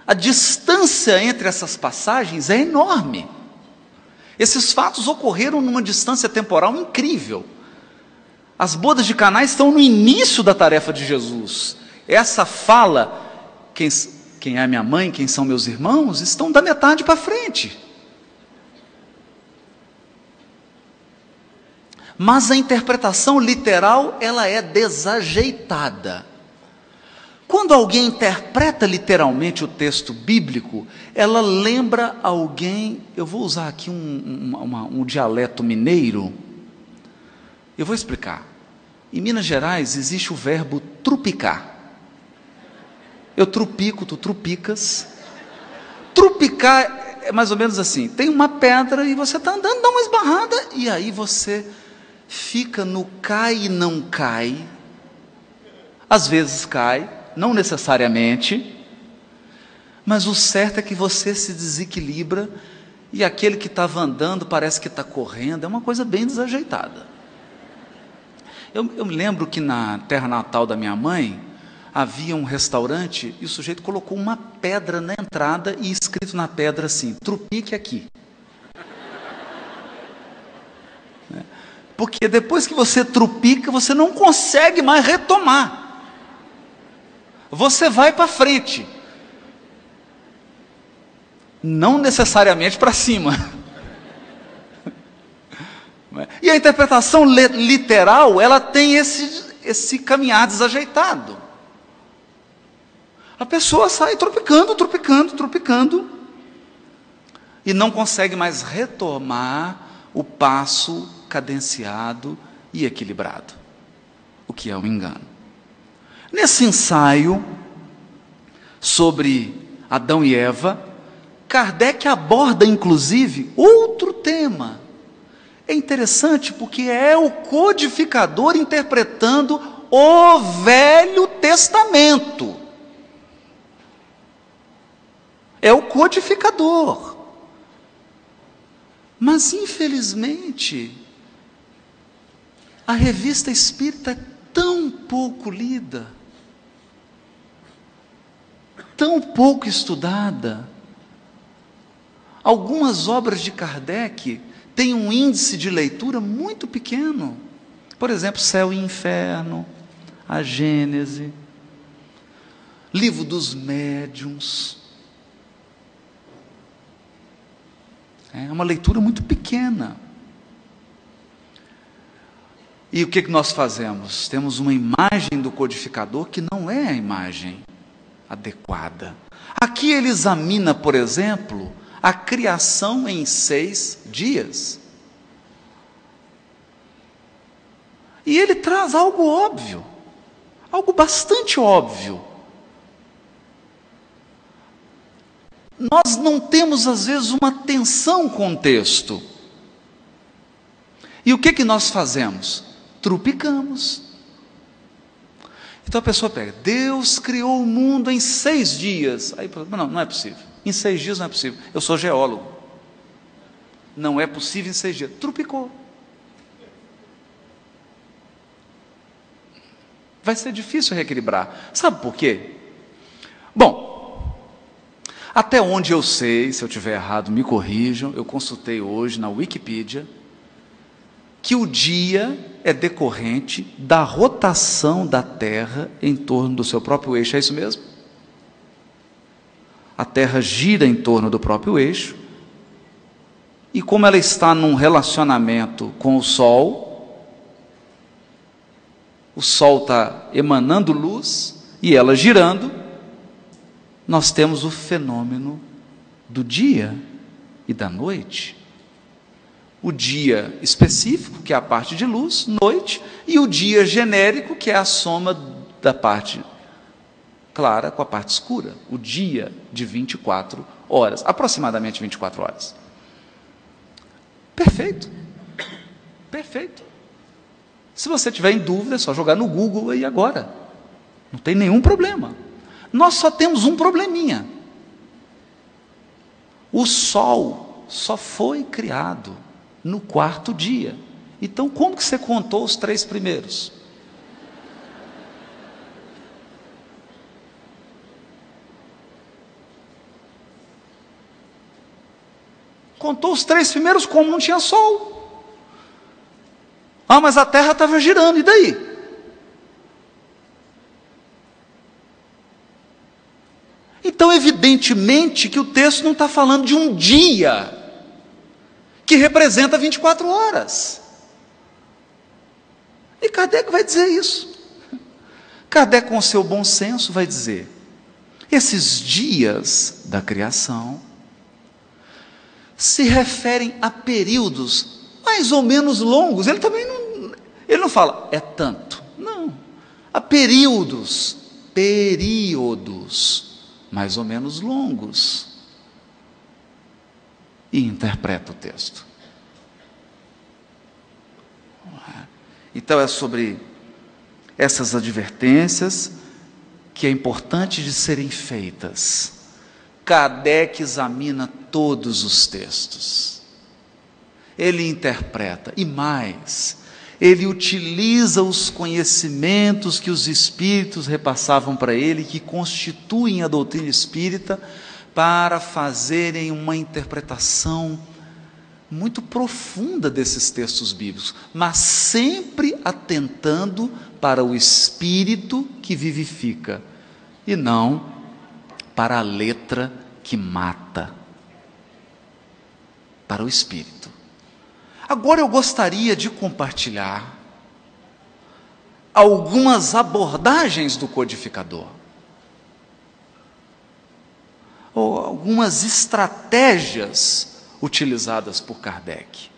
a distância entre essas passagens é enorme. Esses fatos ocorreram numa distância temporal incrível. As bodas de Caná estão no início da tarefa de Jesus. Essa fala, quem é minha mãe, quem são meus irmãos, estão da metade para frente. Mas a interpretação literal, ela é desajeitada. Quando alguém interpreta literalmente o texto bíblico, ela lembra alguém, eu vou usar aqui um dialeto mineiro, eu vou explicar. Em Minas Gerais existe o verbo trupicar. Eu trupico, tu trupicas. Trupicar é mais ou menos assim, tem uma pedra e você está andando, dá uma esbarrada, e aí você fica no cai e não cai, às vezes cai, não necessariamente, mas o certo é que você se desequilibra e aquele que estava andando parece que está correndo, é uma coisa bem desajeitada. Eu me lembro que na terra natal da minha mãe, havia um restaurante e o sujeito colocou uma pedra na entrada e escrito na pedra assim: trupique aqui. Porque depois que você trupica, você não consegue mais retomar. Você vai para frente. não necessariamente para cima. E a interpretação literal, ela tem esse caminhar desajeitado. A pessoa sai tropicando, e não consegue mais retomar o passo cadenciado e equilibrado, o que é um engano. Nesse ensaio sobre Adão e Eva, Kardec aborda inclusive outro tema. É interessante porque é o codificador interpretando o Velho Testamento. É o codificador. Mas, infelizmente, a revista espírita é tão pouco lida, tão pouco estudada. Algumas obras de Kardec têm um índice de leitura muito pequeno. Por exemplo, Céu e Inferno, a Gênese, Livro dos Médiuns. É uma leitura muito pequena. E o que nós fazemos? Temos uma imagem do codificador que não é a imagem adequada. Aqui ele examina, por exemplo, a criação em 6 dias. E ele traz algo óbvio, algo bastante óbvio. Nós não temos, às vezes, uma atenção com o texto. E o que nós fazemos? Trupicamos. Então a pessoa pega, Deus criou o mundo em 6 dias. Aí, não é possível. Em 6 dias não é possível. Eu sou geólogo. Não é possível em 6 dias. Trupicou. Vai ser difícil reequilibrar. Sabe por quê? Bom, até onde eu sei, se eu estiver errado, me corrijam, eu consultei hoje na Wikipedia, que o dia é decorrente da rotação da Terra em torno do seu próprio eixo, é isso mesmo? A Terra gira em torno do próprio eixo, e como ela está num relacionamento com o Sol está emanando luz, e ela girando, nós temos o fenômeno do dia e da noite. O dia específico, que é a parte de luz, noite, e o dia genérico, que é a soma da parte clara com a parte escura. O dia de 24 horas, aproximadamente 24 horas. Perfeito. Perfeito. Se você tiver em dúvida, é só jogar no Google aí agora. Não tem nenhum problema. Nós só temos um probleminha. O Sol só foi criado no 4º dia. Então, como que você contou os 3 primeiros? Contou os 3 primeiros como não tinha Sol. Ah, mas a Terra estava girando, e daí? Então, evidentemente que o texto não está falando de um dia que representa 24 horas. E Kardec vai dizer isso. Kardec, com seu bom senso, vai dizer: esses dias da criação se referem a períodos mais ou menos longos. Ele também não fala, é tanto. Não. A períodos mais ou menos longos, e interpreta o texto. Então é sobre essas advertências que é importante de serem feitas. Kardec examina todos os textos, ele interpreta, e mais, ele utiliza os conhecimentos que os espíritos repassavam para ele, que constituem a doutrina espírita, para fazerem uma interpretação muito profunda desses textos bíblicos, mas sempre atentando para o espírito que vivifica, e não para a letra que mata. para o espírito. Agora eu gostaria de compartilhar algumas abordagens do codificador, ou algumas estratégias utilizadas por Kardec.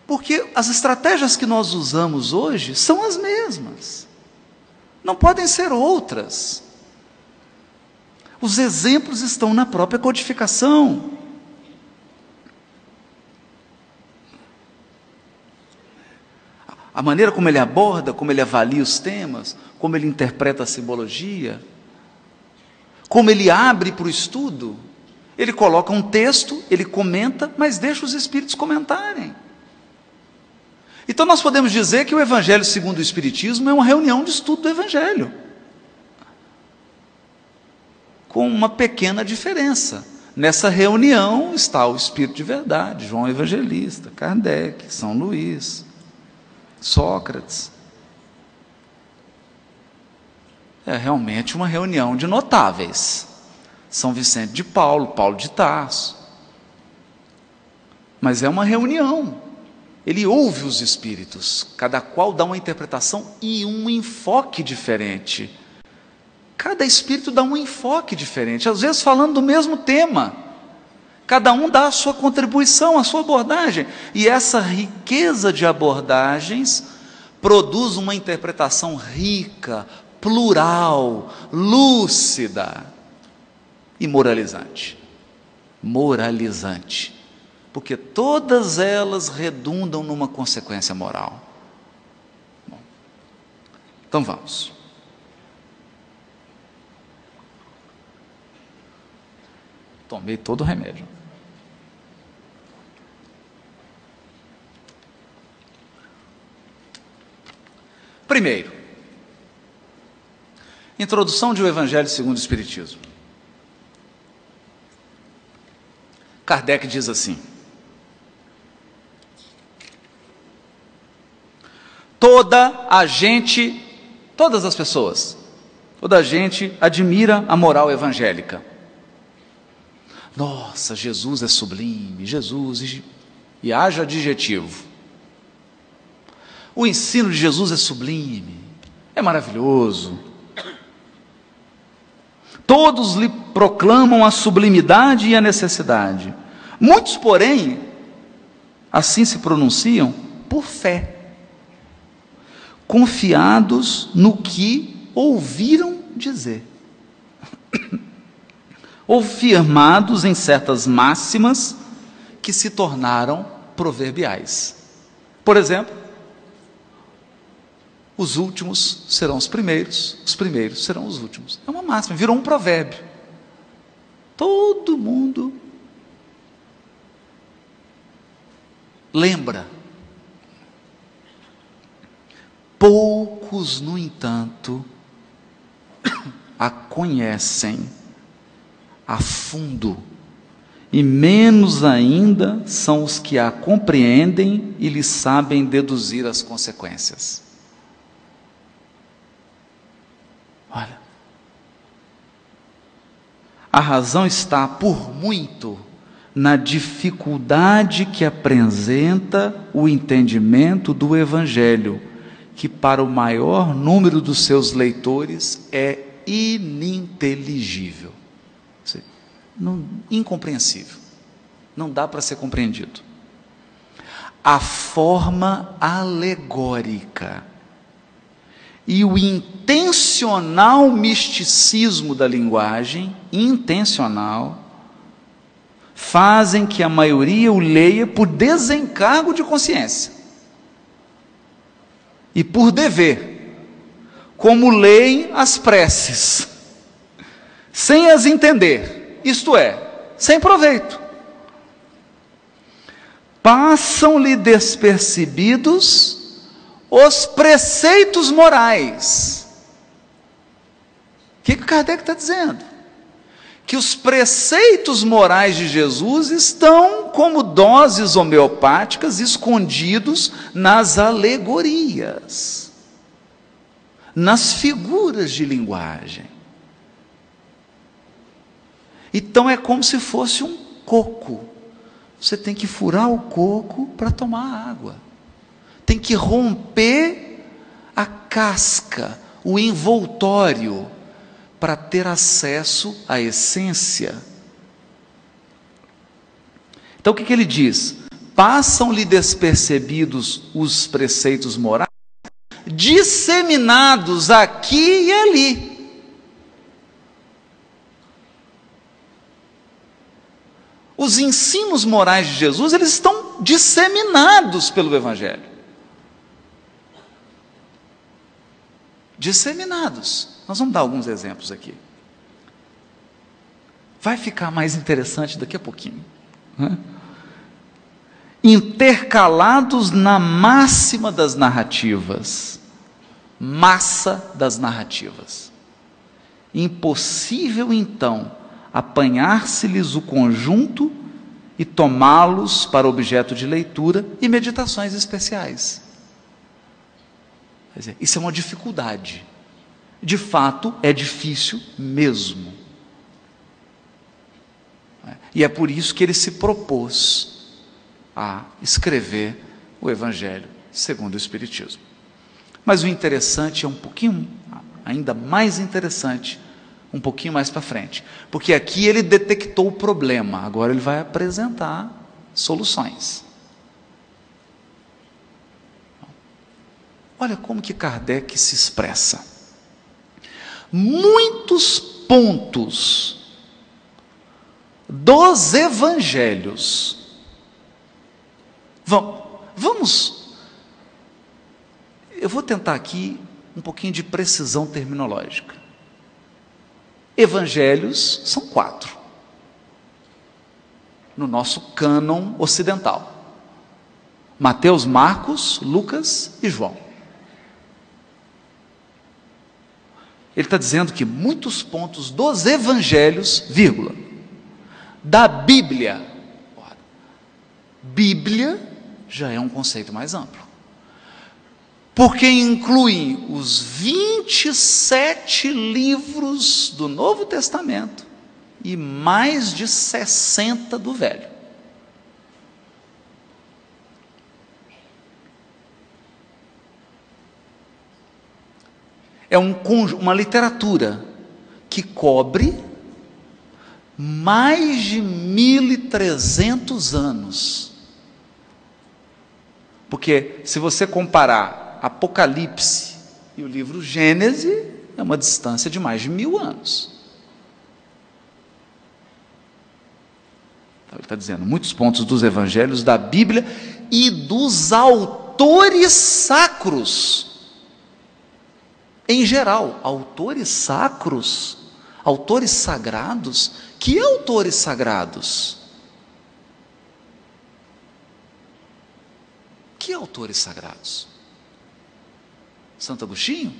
Porque as estratégias que nós usamos hoje são as mesmas, não podem ser outras. Os exemplos estão na própria codificação. A maneira como ele aborda, como ele avalia os temas, como ele interpreta a simbologia, como ele abre para o estudo. Ele coloca um texto, ele comenta, mas deixa os espíritos comentarem. Então nós podemos dizer que o Evangelho segundo o Espiritismo é uma reunião de estudo do Evangelho, com uma pequena diferença. Nessa reunião está o Espírito de verdade, João Evangelista, Kardec, São Luís, Sócrates. É realmente uma reunião de notáveis. São Vicente de Paulo, Paulo de Tarso. Mas é uma reunião. Ele ouve os espíritos, cada qual dá uma interpretação e um enfoque diferente. Cada espírito dá um enfoque diferente, às vezes falando do mesmo tema. Cada um dá a sua contribuição, a sua abordagem. E essa riqueza de abordagens produz uma interpretação rica, plural, lúcida e moralizante. Moralizante. Porque todas elas redundam numa consequência moral. Bom, então vamos. Tomei todo o remédio. Primeiro, introdução de O Evangelho segundo o Espiritismo. Kardec diz assim: todas as pessoas, toda a gente admira a moral evangélica. Nossa, Jesus é sublime, Jesus, e haja adjetivo. O ensino de Jesus é sublime, é maravilhoso. Todos lhe proclamam a sublimidade e a necessidade. Muitos, porém, assim se pronunciam por fé, confiados no que ouviram dizer, ou firmados em certas máximas que se tornaram proverbiais. Por exemplo, os últimos serão os primeiros serão os últimos. É uma máxima, virou um provérbio. Todo mundo lembra. Poucos, no entanto, a conhecem a fundo, e menos ainda são os que a compreendem e lhe sabem deduzir as consequências. Olha, a razão está, por muito, na dificuldade que apresenta o entendimento do Evangelho, que para o maior número dos seus leitores é ininteligível, incompreensível, não dá para ser compreendido. A forma alegórica e o intencional misticismo da linguagem, fazem que a maioria o leia por desencargo de consciência e por dever, como leem as preces, sem as entender, isto é, sem proveito. Passam-lhe despercebidos os preceitos morais. O que Kardec está dizendo? Que os preceitos morais de Jesus estão como doses homeopáticas escondidos nas alegorias, nas figuras de linguagem. Então é como se fosse um coco. Você tem que furar o coco para tomar água. Tem que romper a casca, o envoltório, para ter acesso à essência. Então o que ele diz? Passam-lhe despercebidos os preceitos morais, disseminados aqui e ali. Os ensinos morais de Jesus, eles estão disseminados pelo Evangelho. Disseminados. Nós vamos dar alguns exemplos aqui. Vai ficar mais interessante daqui a pouquinho. Intercalados na máxima das narrativas. Massa das narrativas. Impossível, então, apanhar-se-lhes o conjunto e tomá-los para objeto de leitura e meditações especiais. Quer dizer, isso é uma dificuldade. De fato, é difícil mesmo. E é por isso que ele se propôs a escrever o Evangelho segundo o Espiritismo. Mas o interessante é um pouquinho, ainda mais interessante, um pouquinho mais para frente, porque aqui ele detectou o problema, agora ele vai apresentar soluções. Olha como que Kardec se expressa. Muitos pontos dos evangelhos. Vamos. Eu vou tentar aqui um pouquinho de precisão terminológica. Evangelhos são 4 no nosso cânon ocidental: Mateus, Marcos, Lucas e João. Ele está dizendo que muitos pontos dos evangelhos, vírgula, da Bíblia. Bíblia já é um conceito mais amplo, porque incluem os 27 livros do Novo Testamento e mais de 60 do Velho. É uma literatura que cobre mais de 1.300 anos. Porque se você comparar Apocalipse e o livro Gênesis, é uma distância de mais de 1000 anos. Então, ele está dizendo muitos pontos dos evangelhos, da Bíblia e dos autores sacros. Em geral, autores sacros, autores sagrados. Que autores sagrados? Que autores sagrados? Santo Agostinho?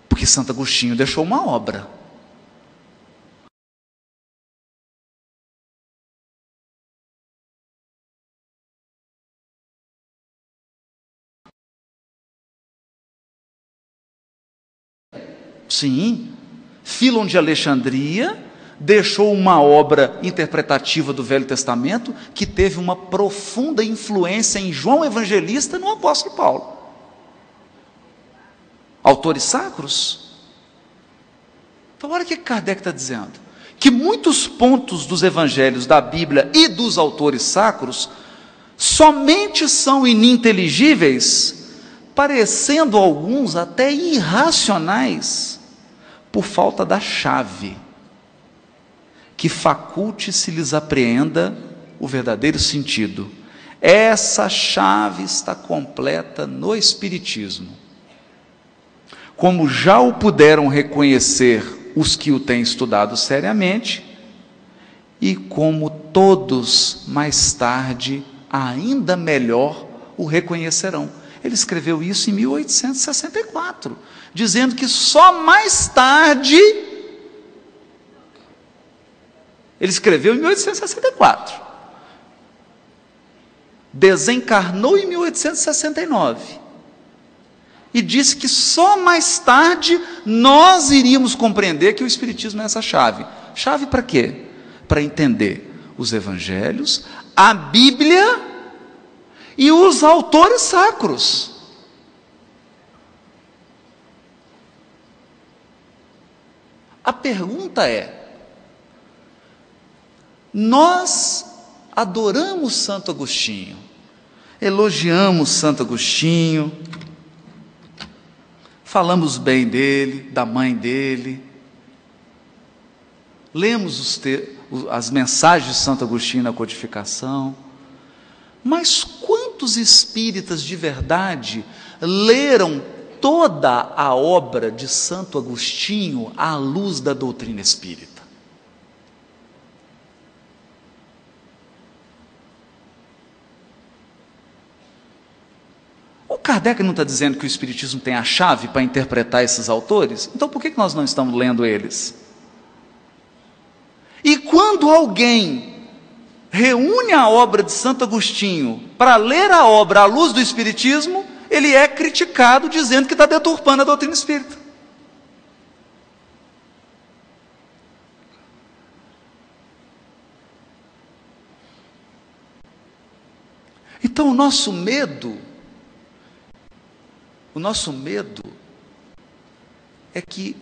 Porque Santo Agostinho deixou uma obra. Sim, Fílon de Alexandria deixou uma obra interpretativa do Velho Testamento que teve uma profunda influência em João Evangelista e no apóstolo Paulo. Autores sacros. Então olha o que Kardec está dizendo, que muitos pontos dos evangelhos da Bíblia e dos autores sacros somente são ininteligíveis, parecendo alguns até irracionais, por falta da chave que faculte se lhes apreenda o verdadeiro sentido. Essa chave está completa no Espiritismo. Como já o puderam reconhecer os que o têm estudado seriamente, e como todos mais tarde, ainda melhor, o reconhecerão. Ele escreveu isso em 1864, dizendo que só mais tarde, ele escreveu em 1864, desencarnou em 1869, e disse que só mais tarde nós iríamos compreender que o Espiritismo é essa chave. Chave para quê? Para entender os evangelhos, a Bíblia e os autores sacros. A pergunta é: nós adoramos Santo Agostinho, elogiamos Santo Agostinho, falamos bem dele, da mãe dele, lemos as mensagens de Santo Agostinho na codificação, mas quantos espíritas de verdade leram toda a obra de Santo Agostinho à luz da doutrina espírita? O Kardec não está dizendo que o Espiritismo tem a chave para interpretar esses autores? Então por que nós não estamos lendo eles? E quando alguém reúne a obra de Santo Agostinho para ler a obra à luz do Espiritismo, ele é criticado dizendo que está deturpando a doutrina espírita. Então o nosso medo é que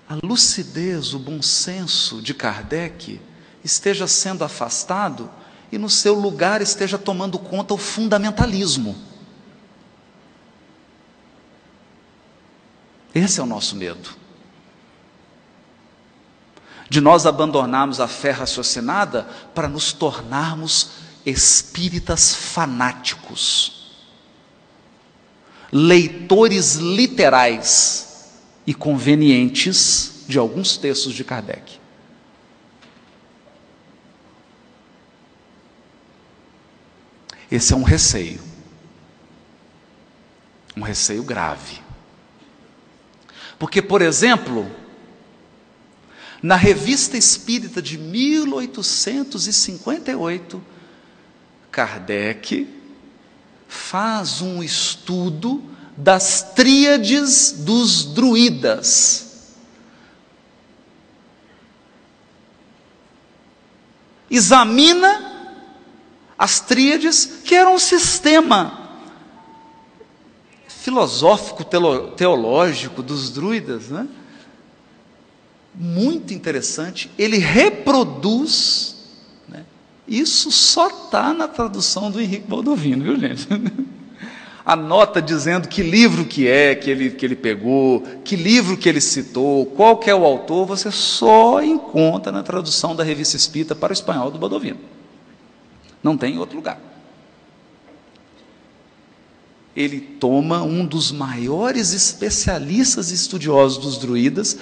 a lucidez, o bom senso de Kardec esteja sendo afastado e no seu lugar esteja tomando conta o fundamentalismo. Esse é o nosso medo. De nós abandonarmos a fé raciocinada para nos tornarmos espíritas fanáticos, leitores literais e convenientes de alguns textos de Kardec. Esse é um receio grave. Porque, por exemplo, na Revista Espírita de 1858, Kardec faz um estudo das tríades dos druidas. Examina as tríades, que eram um sistema filosófico, teológico dos druidas, né? Muito interessante. Ele reproduz, né? Isso só está na tradução do Henrique Baldovino, viu, gente? A nota dizendo que livro que ele pegou, que livro que ele citou, qual que é o autor, você só encontra na tradução da Revista Espírita para o espanhol do Baldovino. Não tem em outro lugar. Ele toma um dos maiores especialistas e estudiosos dos druidas,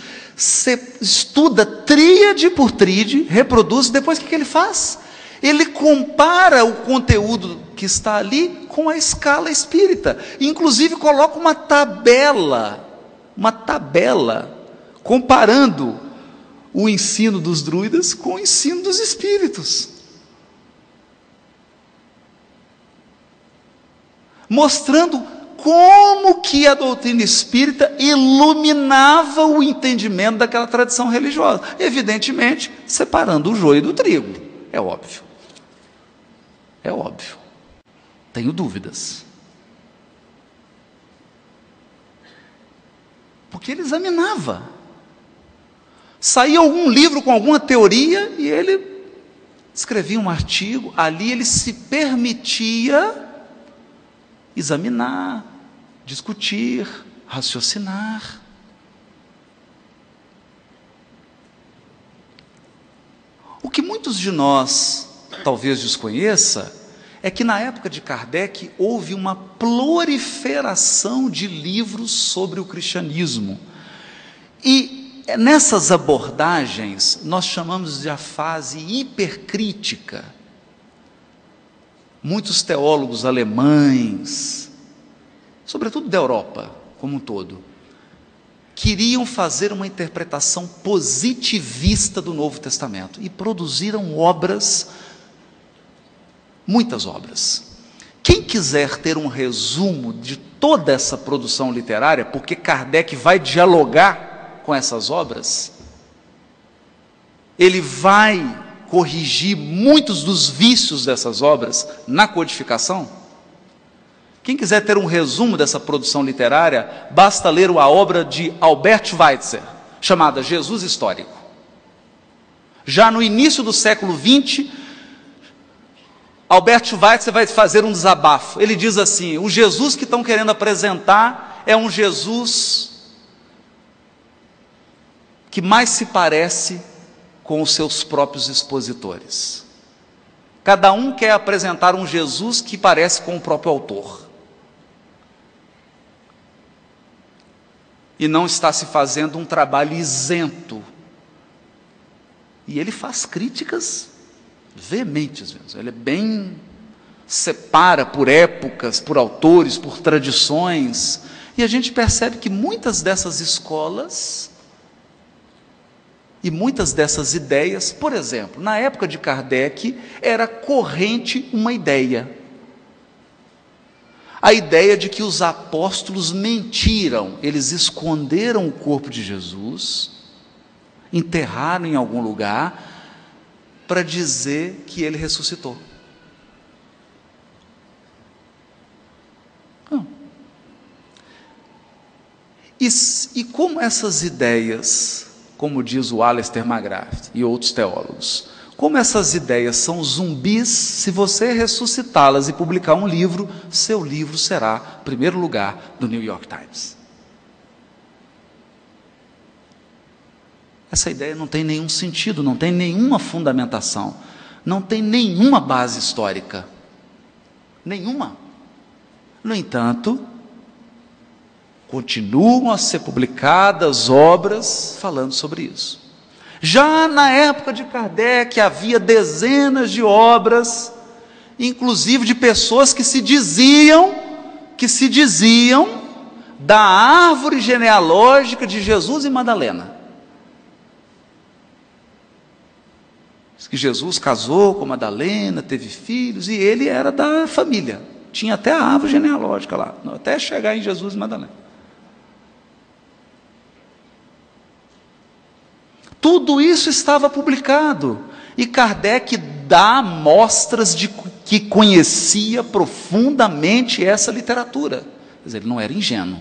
estuda tríade por tríade, reproduz, depois o que ele faz? Ele compara o conteúdo que está ali com a escala espírita, inclusive coloca uma tabela comparando o ensino dos druidas com o ensino dos espíritos, mostrando como que a doutrina espírita iluminava o entendimento daquela tradição religiosa, evidentemente separando o joio do trigo. É óbvio, tenho dúvidas, porque ele examinava, saía algum livro com alguma teoria e ele escrevia um artigo, ali ele se permitia examinar, discutir, raciocinar. O que muitos de nós talvez desconheça é que na época de Kardec houve uma proliferação de livros sobre o cristianismo. E nessas abordagens nós chamamos de a fase hipercrítica. Muitos teólogos alemães, sobretudo da Europa como um todo, queriam fazer uma interpretação positivista do Novo Testamento e produziram obras, muitas obras. Quem quiser ter um resumo de toda essa produção literária, porque Kardec vai dialogar com essas obras, ele vai corrigir muitos dos vícios dessas obras na codificação? Quem quiser ter um resumo dessa produção literária, basta ler a obra de Albert Schweitzer, chamada Jesus Histórico. Já no início do século XX, Albert Schweitzer vai fazer um desabafo. Ele diz assim: o Jesus que estão querendo apresentar é um Jesus que mais se parece com os seus próprios expositores. Cada um quer apresentar um Jesus que parece com o próprio autor. E não está se fazendo um trabalho isento. E ele faz críticas veementes mesmo. Ele separa por épocas, por autores, por tradições. E a gente percebe que muitas dessas escolas e muitas dessas ideias, por exemplo, na época de Kardec, era corrente uma ideia. A ideia de que os apóstolos mentiram, eles esconderam o corpo de Jesus, enterraram em algum lugar, para dizer que ele ressuscitou. Não. E como essas ideias, como diz o Aleister McGrath e outros teólogos, como essas ideias são zumbis, se você ressuscitá-las e publicar um livro, seu livro será primeiro lugar do New York Times. Essa ideia não tem nenhum sentido, não tem nenhuma fundamentação, não tem nenhuma base histórica. Nenhuma. No entanto, continuam a ser publicadas obras falando sobre isso. Já na época de Kardec havia dezenas de obras, inclusive de pessoas que se diziam da árvore genealógica de Jesus e Madalena. Diz que Jesus casou com Madalena, teve filhos, e ele era da família. Tinha até a árvore genealógica lá, até chegar em Jesus e Madalena. Tudo isso estava publicado, e Kardec dá mostras de que conhecia profundamente essa literatura. Quer dizer, ele não era ingênuo.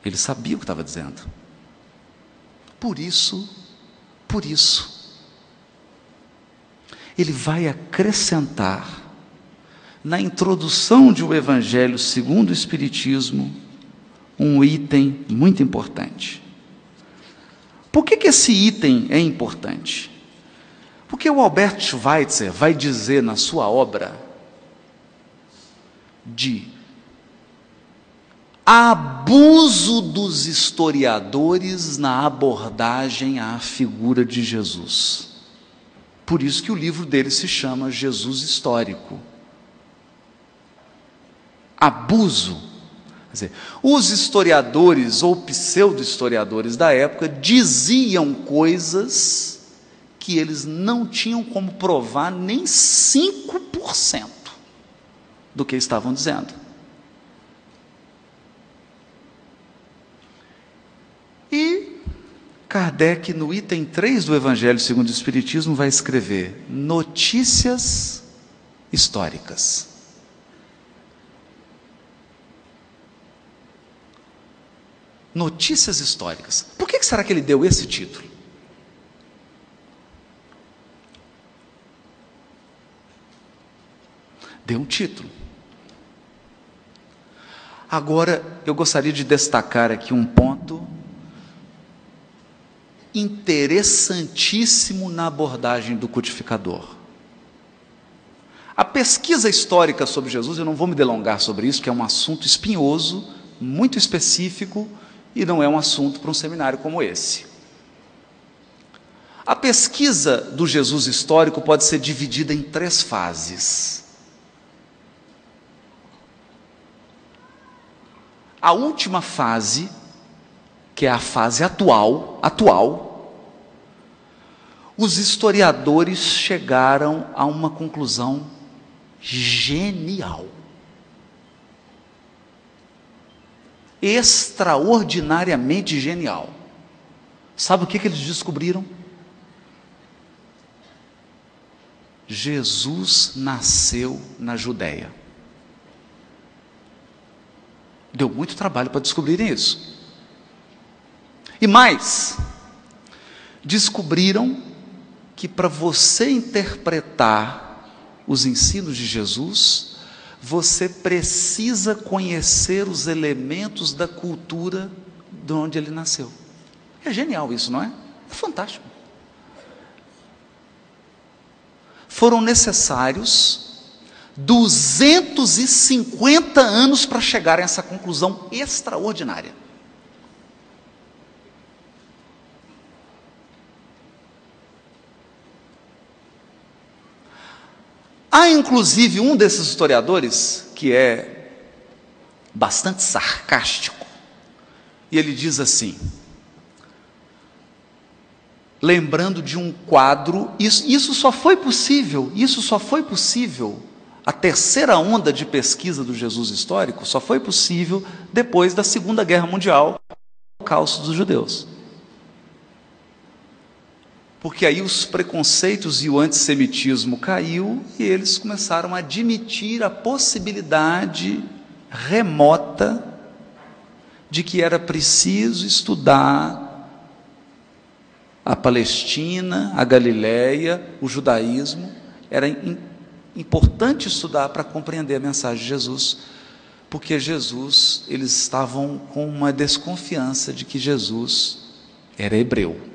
Ele sabia o que estava dizendo. Por isso, ele vai acrescentar, na introdução de O Evangelho segundo o Espiritismo, um item muito importante. Por que esse item é importante? Porque o Albert Schweitzer vai dizer na sua obra de abuso dos historiadores na abordagem à figura de Jesus. Por isso que o livro dele se chama Jesus Histórico. Abuso. Quer dizer, os historiadores ou pseudo-historiadores da época diziam coisas que eles não tinham como provar nem 5% do que estavam dizendo. E Kardec, no item 3 do Evangelho segundo o Espiritismo, vai escrever notícias históricas. Notícias históricas. Por que será que ele deu esse título? Deu um título. Agora, eu gostaria de destacar aqui um ponto interessantíssimo na abordagem do codificador. A pesquisa histórica sobre Jesus, eu não vou me delongar sobre isso, que é um assunto espinhoso, muito específico, e não é um assunto para um seminário como esse. A pesquisa do Jesus histórico pode ser dividida em 3 fases. A última fase, que é a fase atual, os historiadores chegaram a uma conclusão genial. Extraordinariamente genial. Sabe o que eles descobriram? Jesus nasceu na Judéia. Deu muito trabalho para descobrirem isso. E mais, descobriram que para você interpretar os ensinos de Jesus, você precisa conhecer os elementos da cultura de onde ele nasceu. É genial isso, não é? É fantástico. Foram necessários 250 anos para chegar a essa conclusão extraordinária. Há inclusive um desses historiadores que é bastante sarcástico, e ele diz assim, lembrando de um quadro, isso só foi possível, a terceira onda de pesquisa do Jesus histórico só foi possível depois da Segunda Guerra Mundial, o Holocausto dos judeus. Porque aí os preconceitos e o antissemitismo caiu e eles começaram a admitir a possibilidade remota de que era preciso estudar a Palestina, a Galileia, o judaísmo. Era importante estudar para compreender a mensagem de Jesus, porque Jesus, eles estavam com uma desconfiança de que Jesus era hebreu.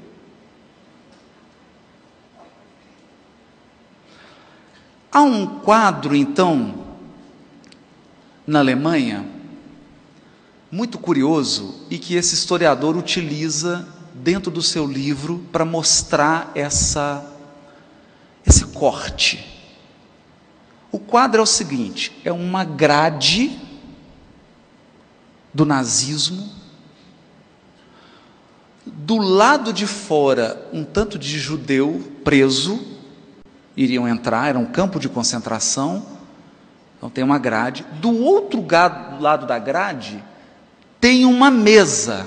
Há um quadro, então, na Alemanha, muito curioso, e que esse historiador utiliza dentro do seu livro para mostrar esse corte. O quadro é o seguinte, é uma grade do nazismo, do lado de fora um tanto de judeu preso, iriam entrar, era um campo de concentração, então tem uma grade, do outro lado da grade tem uma mesa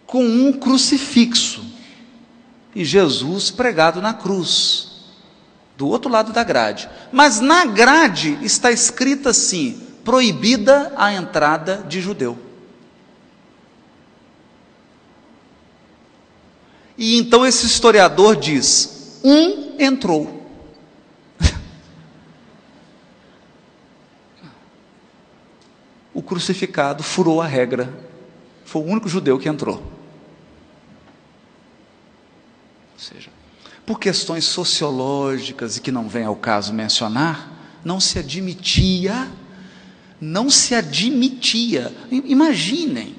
com um crucifixo e Jesus pregado na cruz, do outro lado da grade, mas na grade está escrito assim, proibida a entrada de judeu. E então esse historiador diz, entrou. O crucificado furou a regra, foi o único judeu que entrou. Ou seja, por questões sociológicas e que não vem ao caso mencionar, não se admitia, imaginem,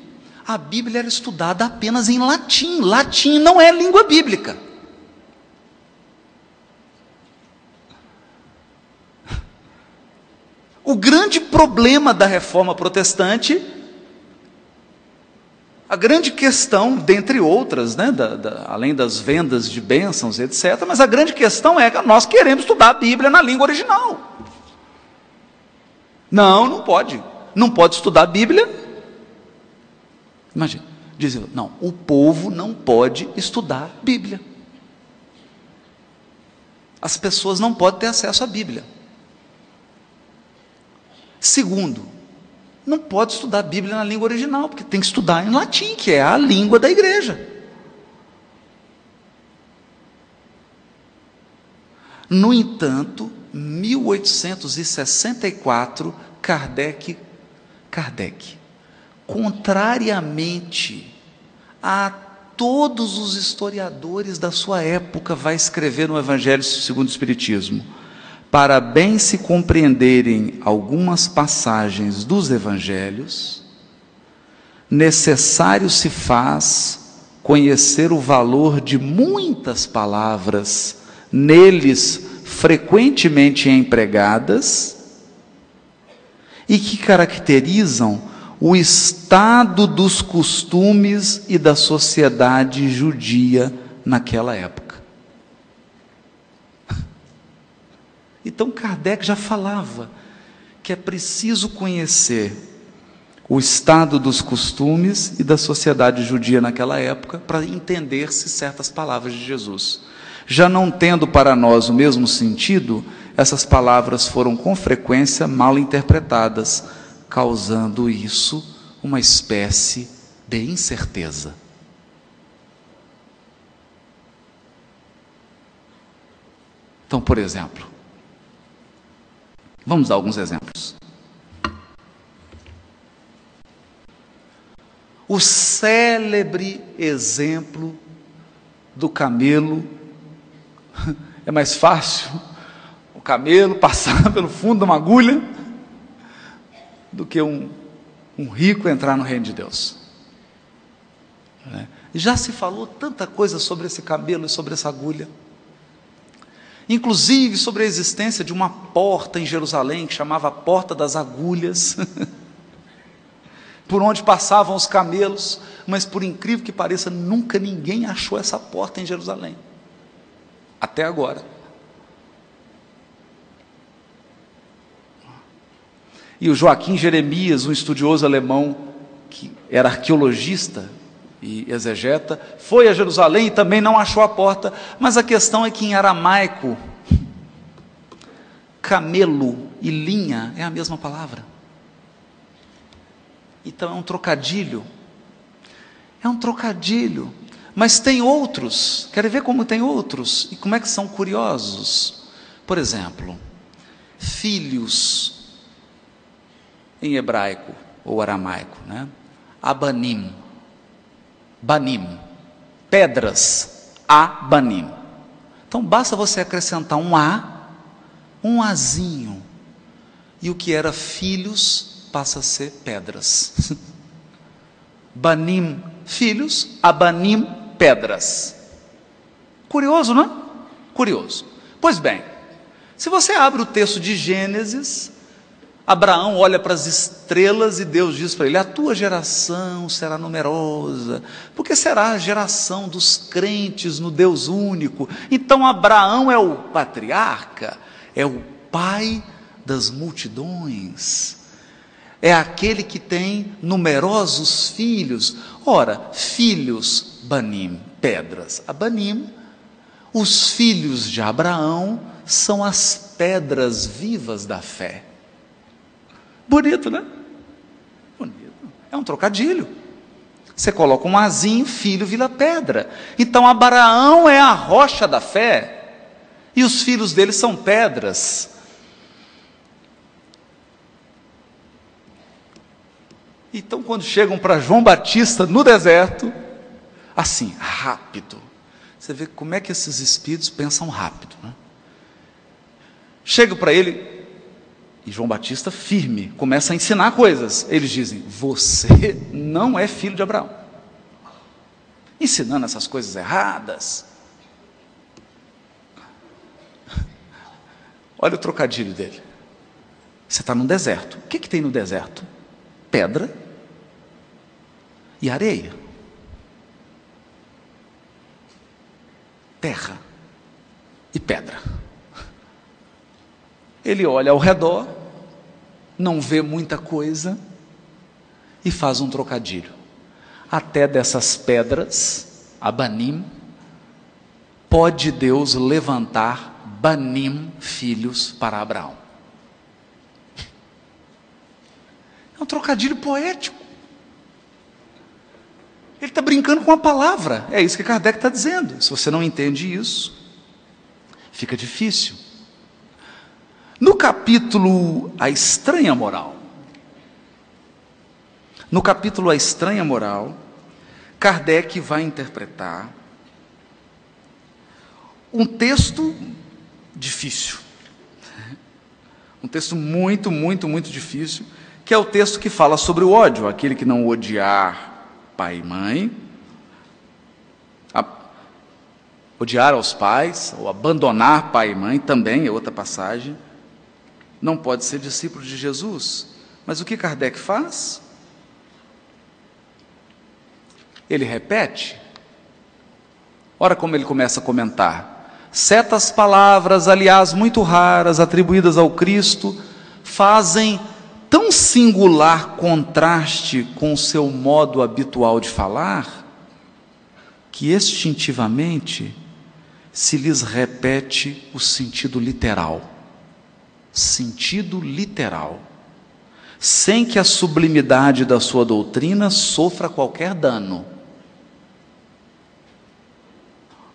a Bíblia era estudada apenas em latim, latim não é língua bíblica. O grande problema da reforma protestante, a grande questão, dentre outras, né, além das vendas de bênçãos, etc., mas a grande questão é que nós queremos estudar a Bíblia na língua original. Não pode. Não pode estudar a Bíblia. Imagina, dizem, não, o povo não pode estudar a Bíblia. As pessoas não podem ter acesso à Bíblia. Segundo, não pode estudar a Bíblia na língua original, porque tem que estudar em latim, que é a língua da igreja. No entanto, 1864, Kardec, contrariamente a todos os historiadores da sua época, vai escrever no Evangelho segundo o Espiritismo, para bem se compreenderem algumas passagens dos Evangelhos, necessário se faz conhecer o valor de muitas palavras neles frequentemente empregadas e que caracterizam o estado dos costumes e da sociedade judia naquela época. Então Kardec já falava que é preciso conhecer o estado dos costumes e da sociedade judia naquela época, para entender-se certas palavras de Jesus. Já não tendo para nós o mesmo sentido, essas palavras foram com frequência mal interpretadas, causando isso uma espécie de incerteza. Então, por exemplo, vamos dar alguns exemplos. O célebre exemplo do camelo. É mais fácil o camelo passar pelo fundo de uma agulha do que um rico entrar no reino de Deus. Já se falou tanta coisa sobre esse camelo e sobre essa agulha. Inclusive sobre a existência de uma porta em Jerusalém que chamava a Porta das Agulhas, por onde passavam os camelos, mas por incrível que pareça, nunca ninguém achou essa porta em Jerusalém, até agora. E o Joaquim Jeremias, um estudioso alemão que era arqueologista e exegeta, foi a Jerusalém e também não achou a porta, mas a questão é que em aramaico, camelo e linha é a mesma palavra. Então é um trocadilho, mas tem outros, querem ver como tem outros, e como é que são curiosos? Por exemplo, filhos, em hebraico ou aramaico, abanim, banim, pedras, abanim. Então basta você acrescentar um A, um Azinho, e o que era filhos passa a ser pedras. Banim, filhos, abanim, pedras. Curioso, não é? Curioso. Pois bem, se você abre o texto de Gênesis, Abraão olha para as estrelas e Deus diz para ele: a tua geração será numerosa, porque será a geração dos crentes no Deus único. Então Abraão é o patriarca, é o pai das multidões, é aquele que tem numerosos filhos. Ora, filhos, banim, pedras, abanim, os filhos de Abraão são as pedras vivas da fé. Bonito, né? Bonito. É um trocadilho. Você coloca um azinho, filho vira pedra. Então Abraão é a rocha da fé, e os filhos dele são pedras. Então quando chegam para João Batista no deserto, assim, rápido. Você vê como é que esses espíritos pensam rápido, né? Chega para ele, e João Batista, firme, começa a ensinar coisas. Eles dizem: você não é filho de Abraão. Ensinando essas coisas erradas. Olha o trocadilho dele. Você está num deserto. O que tem no deserto? Pedra e areia. Terra e pedra. Ele olha ao redor, não vê muita coisa e faz um trocadilho. Até dessas pedras, abanim, pode Deus levantar banim, filhos, para Abraão. É um trocadilho poético. Ele está brincando com a palavra. É isso que Kardec está dizendo. Se você não entende isso, fica difícil. No capítulo A Estranha Moral, Kardec vai interpretar um texto difícil, um texto muito, muito, muito difícil, que é o texto que fala sobre o ódio. Aquele que não odiar pai e mãe, odiar aos pais, ou abandonar pai e mãe, também é outra passagem, não pode ser discípulo de Jesus. Mas o que Kardec faz? Ele repete. Ora, como ele começa a comentar: certas palavras, aliás, muito raras, atribuídas ao Cristo, fazem tão singular contraste com o seu modo habitual de falar, que instintivamente se lhes repete o sentido literal. Sentido literal. Sem que a sublimidade da sua doutrina sofra qualquer dano.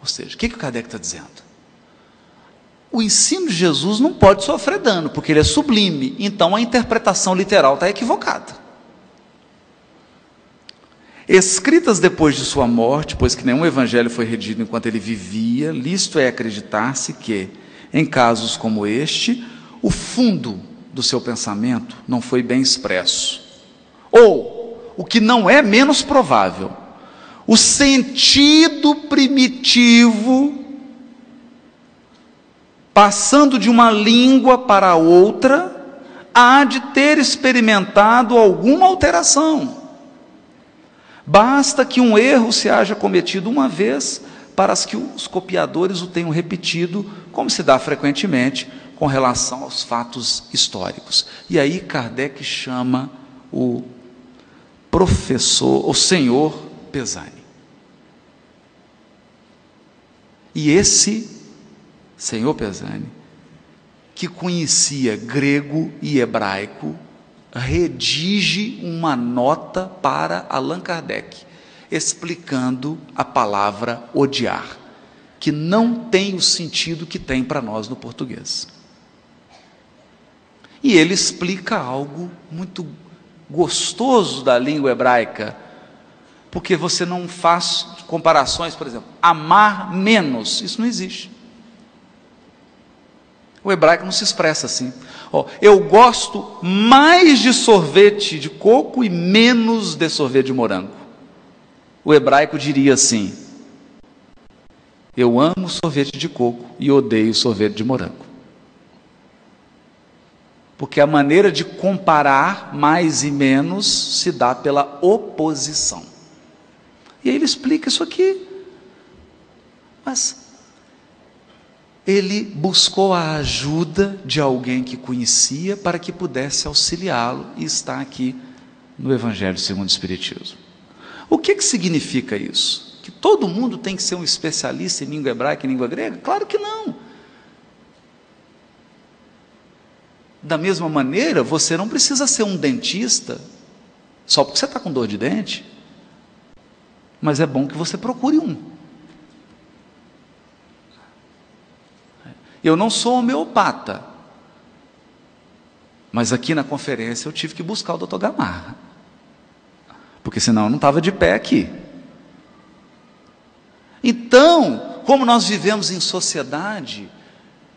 Ou seja, o que o Kardec está dizendo? O ensino de Jesus não pode sofrer dano, porque ele é sublime, então a interpretação literal está equivocada. Escritas depois de sua morte, pois que nenhum evangelho foi redigido enquanto ele vivia, lícito é acreditar-se que, em casos como este, o fundo do seu pensamento não foi bem expresso. Ou, o que não é menos provável, o sentido primitivo, passando de uma língua para outra, há de ter experimentado alguma alteração. Basta que um erro se haja cometido uma vez, para que os copiadores o tenham repetido, como se dá frequentemente com relação aos fatos históricos. E aí Kardec chama o professor, o senhor Pesani. E esse senhor Pesani, que conhecia grego e hebraico, redige uma nota para Allan Kardec, explicando a palavra odiar, que não tem o sentido que tem para nós no português. E ele explica algo muito gostoso da língua hebraica, porque você não faz comparações, por exemplo, amar menos, isso não existe. O hebraico não se expressa assim. Eu gosto mais de sorvete de coco e menos de sorvete de morango. O hebraico diria assim: eu amo sorvete de coco e odeio sorvete de morango. Porque a maneira de comparar mais e menos se dá pela oposição. E aí ele explica isso aqui. Mas ele buscou a ajuda de alguém que conhecia para que pudesse auxiliá-lo, e está aqui no Evangelho segundo o Espiritismo. O que significa isso? Que todo mundo tem que ser um especialista em língua hebraica e língua grega? Claro que não. Da mesma maneira, você não precisa ser um dentista só porque você está com dor de dente, mas é bom que você procure um. Eu não sou homeopata, mas aqui na conferência eu tive que buscar o Dr. Gamarra, porque senão eu não estava de pé aqui. Então, como nós vivemos em sociedade,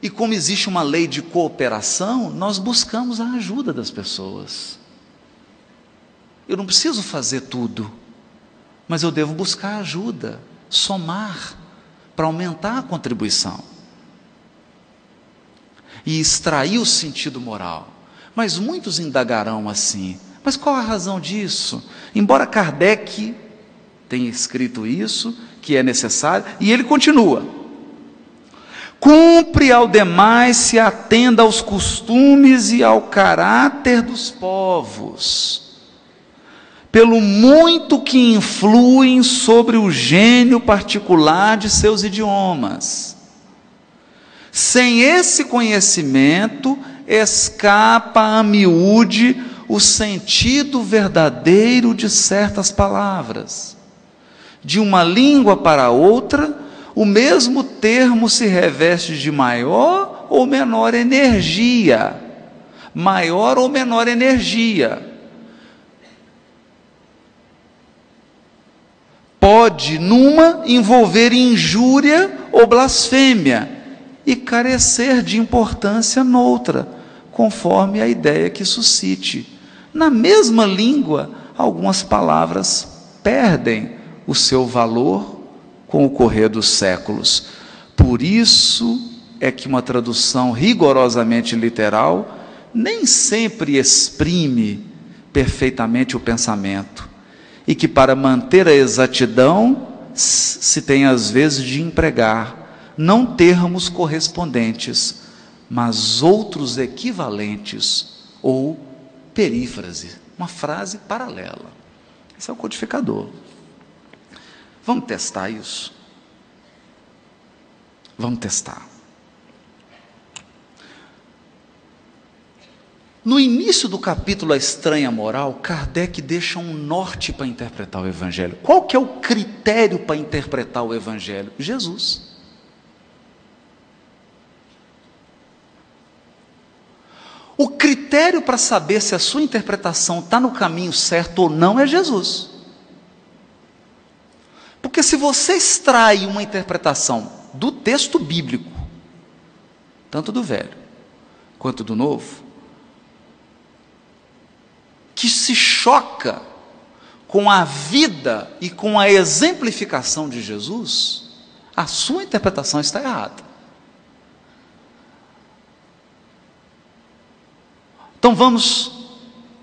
e como existe uma lei de cooperação, nós buscamos a ajuda das pessoas. Eu não preciso fazer tudo, mas eu devo buscar ajuda, somar, para aumentar a contribuição. E extrair o sentido moral. Mas muitos indagarão assim: mas qual a razão disso? Embora Kardec tenha escrito isso, que é necessário, e ele continua: cumpre ao demais se atenda aos costumes e ao caráter dos povos, pelo muito que influem sobre o gênio particular de seus idiomas. Sem esse conhecimento, escapa a miúde o sentido verdadeiro de certas palavras. De uma língua para outra, o mesmo termo se reveste de maior ou menor energia. Maior ou menor energia. Pode, numa, envolver injúria ou blasfêmia, e carecer de importância noutra, conforme a ideia que suscite. Na mesma língua, algumas palavras perdem o seu valor com o correr dos séculos. Por isso é que uma tradução rigorosamente literal nem sempre exprime perfeitamente o pensamento, e que para manter a exatidão se tem às vezes de empregar não termos correspondentes, mas outros equivalentes ou perífrase, uma frase paralela. Esse é o codificador. Vamos testar isso? Vamos testar. No início do capítulo A Estranha Moral, Kardec deixa um norte para interpretar o Evangelho. Qual que é o critério para interpretar o Evangelho? Jesus. O critério para saber se a sua interpretação está no caminho certo ou não é Jesus. Porque se você extrai uma interpretação do texto bíblico, tanto do Velho quanto do Novo, que se choca com a vida e com a exemplificação de Jesus, a sua interpretação está errada. Então vamos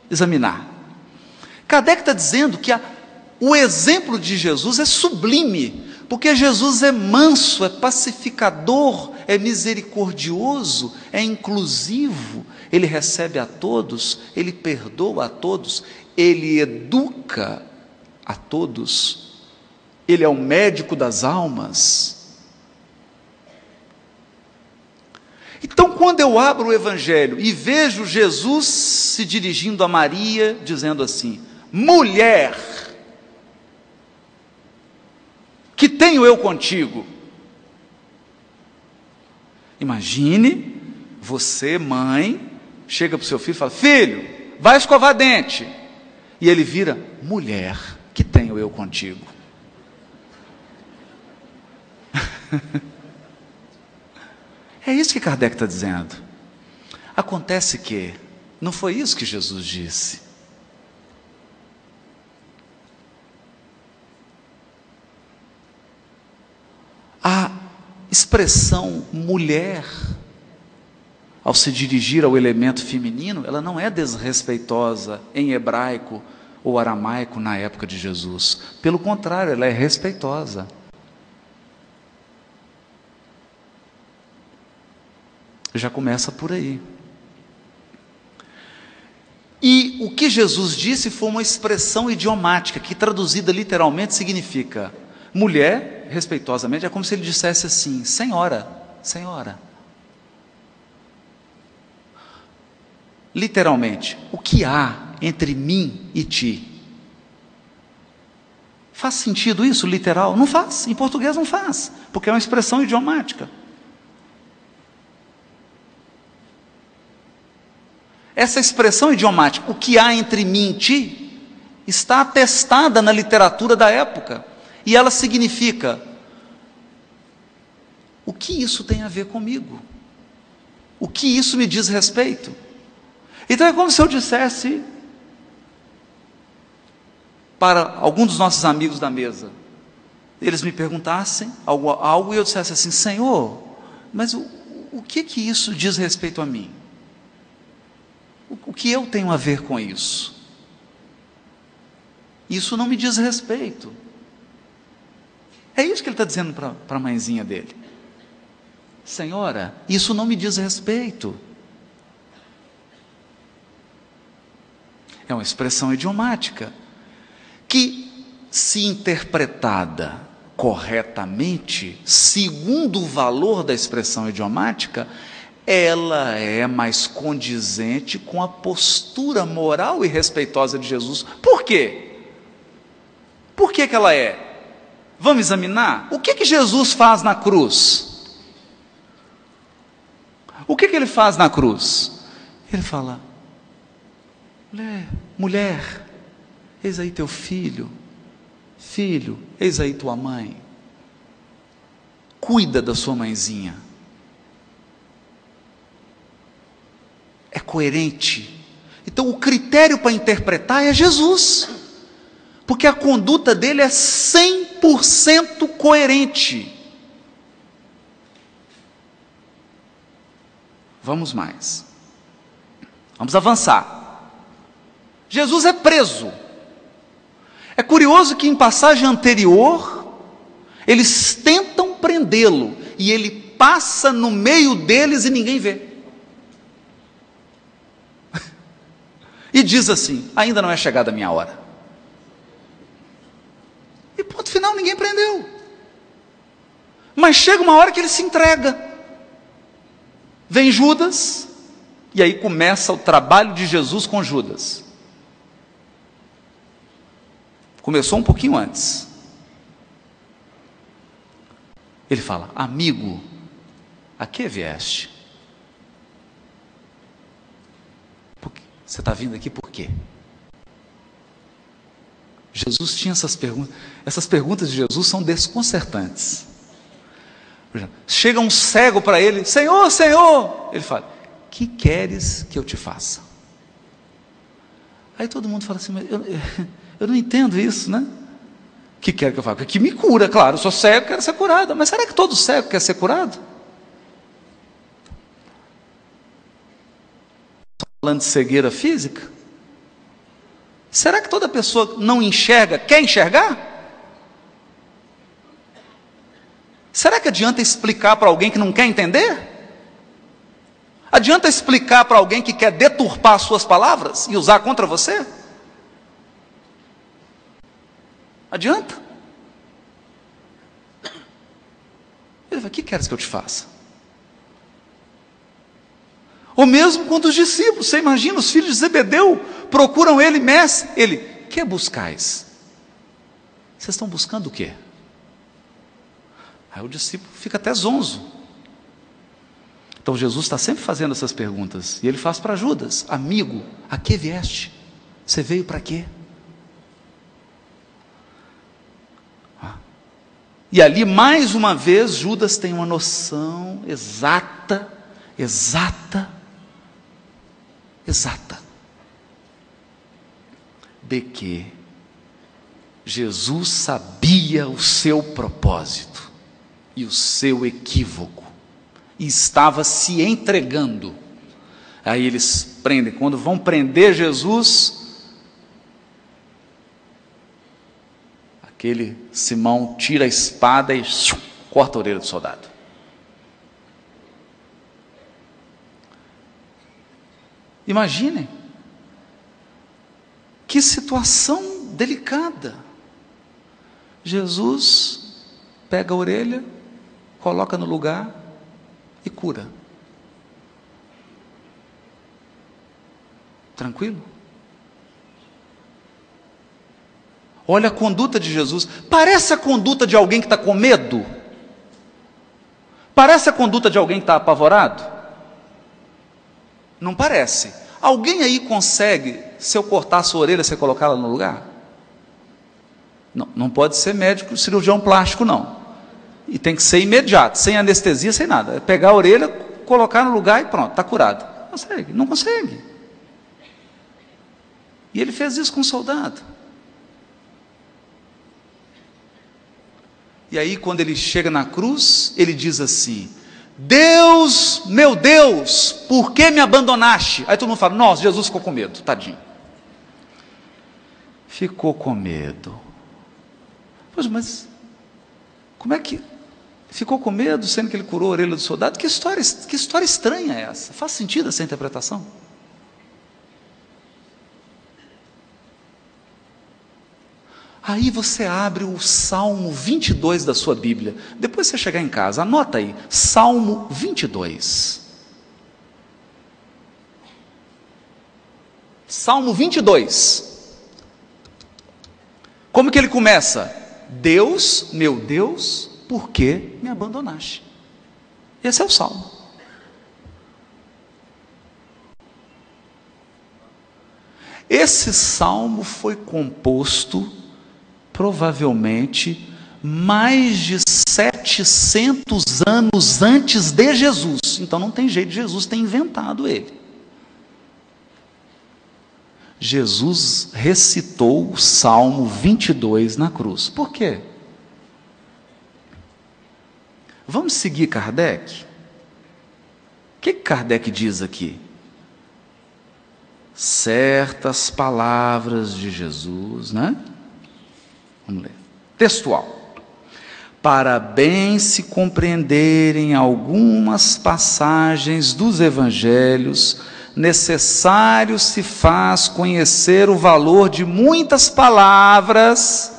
examinar. Kardec está dizendo que o exemplo de Jesus é sublime, porque Jesus é manso, é pacificador, é misericordioso, é inclusivo, ele recebe a todos, ele perdoa a todos, ele educa a todos, ele é o médico das almas. Então, quando eu abro o Evangelho e vejo Jesus se dirigindo a Maria, dizendo assim: mulher, que tenho eu contigo? Imagine você, mãe, chega para o seu filho e fala: filho, vai escovar dente. E ele vira: mulher, que tenho eu contigo? É isso que Kardec está dizendo. Acontece que não foi isso que Jesus disse. A expressão mulher, ao se dirigir ao elemento feminino, ela não é desrespeitosa em hebraico ou aramaico na época de Jesus. Pelo contrário, ela é respeitosa. Já começa por aí. E o que Jesus disse foi uma expressão idiomática, que traduzida literalmente significa: mulher, respeitosamente, é como se ele dissesse assim: senhora, senhora. Literalmente, o que há entre mim e ti? Faz sentido isso, literal? Não faz, em português não faz, porque é uma expressão idiomática. Essa expressão idiomática, o que há entre mim e ti, está atestada na literatura da época. E ela significa: o que isso tem a ver comigo? O que isso me diz respeito? Então é como se eu dissesse para algum dos nossos amigos da mesa, eles me perguntassem algo e eu dissesse assim: Senhor, mas o que isso diz respeito a mim? O que eu tenho a ver com isso? Isso não me diz respeito. É isso que ele está dizendo para a mãezinha dele. Senhora, isso não me diz respeito. É uma expressão idiomática que, se interpretada corretamente, segundo o valor da expressão idiomática, ela é mais condizente com a postura moral e respeitosa de Jesus. Por quê? Por que ela é? Vamos examinar? O que Jesus faz na cruz? O que ele faz na cruz? Ele fala: mulher, eis aí teu filho. Filho, eis aí tua mãe. Cuida da sua mãezinha. É coerente. Então o critério para interpretar é Jesus, porque a conduta dele é 100% coerente. Vamos mais. Vamos avançar. Jesus é preso. É curioso que em passagem anterior, eles tentam prendê-lo, e ele passa no meio deles e ninguém vê. e diz assim: ainda não é chegada a minha hora. E ponto final, ninguém prendeu. Mas chega uma hora que ele se entrega. Vem Judas, e aí começa o trabalho de Jesus com Judas. Começou um pouquinho antes. Ele fala: amigo, a que vieste? Você está vindo aqui por quê? Jesus tinha essas perguntas. Essas perguntas de Jesus são desconcertantes. Chega um cego para ele: Senhor, Senhor. Ele fala: que queres que eu te faça? Aí todo mundo fala assim: mas eu não entendo isso, né? Que quer que eu faça? Que me cura, claro, eu sou cego, quero ser curado. Mas será que todo cego quer ser curado? Falando de cegueira física? Será que toda pessoa que não enxerga quer enxergar? Será que adianta explicar para alguém que não quer entender? Adianta explicar para alguém que quer deturpar as suas palavras e usar contra você? Adianta? Ele fala: o que queres que eu te faça? Ou mesmo quando os discípulos, você imagina, os filhos de Zebedeu procuram ele: mestre. Ele: que buscais? Vocês estão buscando o quê? Aí o discípulo fica até zonzo. Então Jesus está sempre fazendo essas perguntas, e ele faz para Judas: amigo, a que vieste? Você veio para quê? E ali mais uma vez Judas tem uma noção exata de que Jesus sabia o seu propósito e o seu equívoco, e estava se entregando. Aí eles prendem. Quando vão prender Jesus, aquele Simão tira a espada e corta a orelha do soldado. Imaginem que situação delicada. Jesus pega a orelha, coloca no lugar e cura. Tranquilo? Olha a conduta de Jesus. Parece a conduta de alguém que está com medo? Parece a conduta de alguém que está apavorado? Não parece. Alguém aí consegue, se eu cortar a sua orelha, você colocar ela no lugar? Não, não pode ser médico, cirurgião plástico, não. E tem que ser imediato, sem anestesia, sem nada. É pegar a orelha, colocar no lugar e pronto, está curado. Não consegue, não consegue. E ele fez isso com um soldado. E aí, quando ele chega na cruz, ele diz assim: Deus, meu Deus, por que me abandonaste? Aí todo mundo fala: nossa, Jesus ficou com medo, tadinho. Ficou com medo. Pois, mas como é que ficou com medo, sendo que ele curou a orelha do soldado? Que história estranha é essa? Faz sentido essa interpretação? Aí você abre o Salmo 22 da sua Bíblia. Depois você chegar em casa, anota aí, Salmo 22. Salmo 22. Como que ele começa? Deus, meu Deus, por que me abandonaste? Esse é o Salmo. Esse Salmo foi composto provavelmente mais de 700 anos antes de Jesus. Então não tem jeito de Jesus ter inventado ele. Jesus recitou o Salmo 22 na cruz. Por quê? Vamos seguir Kardec? O que Kardec diz aqui? Certas palavras de Jesus, né? Vamos ler. Textual. Para bem se compreenderem algumas passagens dos evangelhos, necessário se faz conhecer o valor de muitas palavras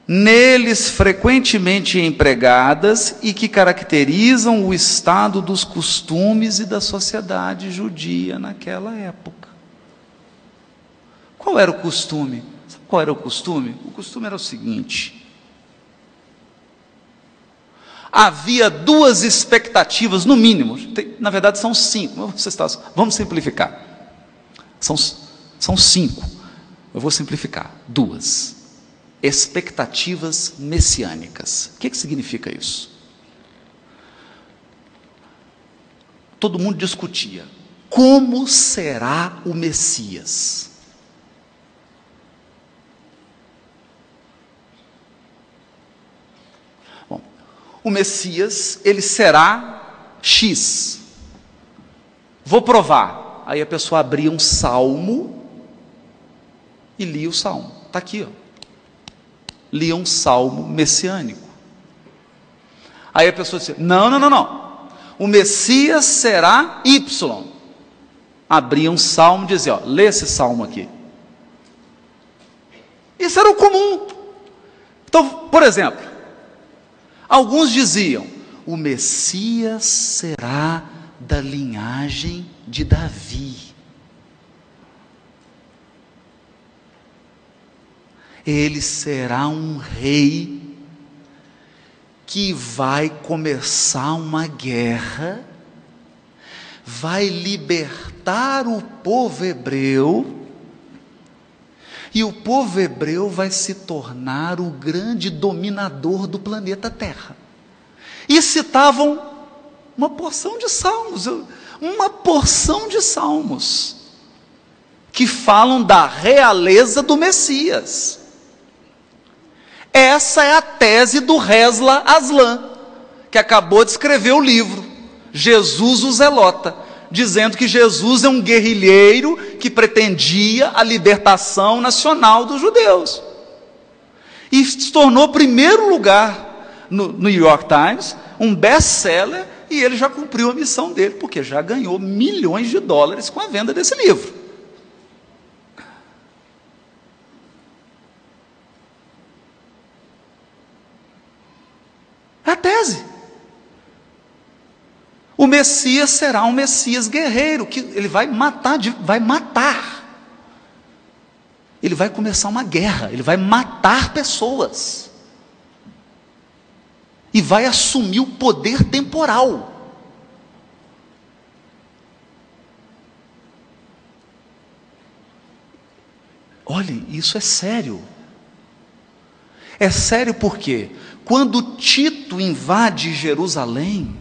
neles frequentemente empregadas e que caracterizam o estado dos costumes e da sociedade judia naquela época. Qual era o costume? Sabe qual era o costume? O costume era o seguinte: havia duas expectativas, no mínimo, na verdade são 5, vamos simplificar, são 5, eu vou simplificar, 2 expectativas messiânicas. O que significa isso? Todo mundo discutia, como será o Messias? Bom, o Messias, ele será X. Vou provar. Aí a pessoa abria um salmo e lia o salmo. Está aqui, ó. Lia um salmo messiânico. Aí a pessoa dizia, não, o Messias será Y. Abria um salmo e dizia, ó, lê esse salmo aqui. Isso era o comum. Então, por exemplo, alguns diziam, o Messias será da linhagem de Davi. Ele será um rei que vai começar uma guerra, vai libertar o povo hebreu, e o povo hebreu vai se tornar o grande dominador do planeta Terra. E citavam uma porção de salmos, que falam da realeza do Messias. Essa é a tese do Hesla Aslan, que acabou de escrever o livro, Jesus o Zelota, dizendo que Jesus é um guerrilheiro que pretendia a libertação nacional dos judeus. E se tornou primeiro lugar no New York Times, um best-seller, e ele já cumpriu a missão dele, porque já ganhou milhões de dólares com a venda desse livro. A tese. O Messias será um Messias guerreiro, que ele vai matar. Ele vai começar uma guerra, ele vai matar pessoas. E vai assumir o poder temporal. Olhem, isso é sério. É sério porque quando Tito invade Jerusalém,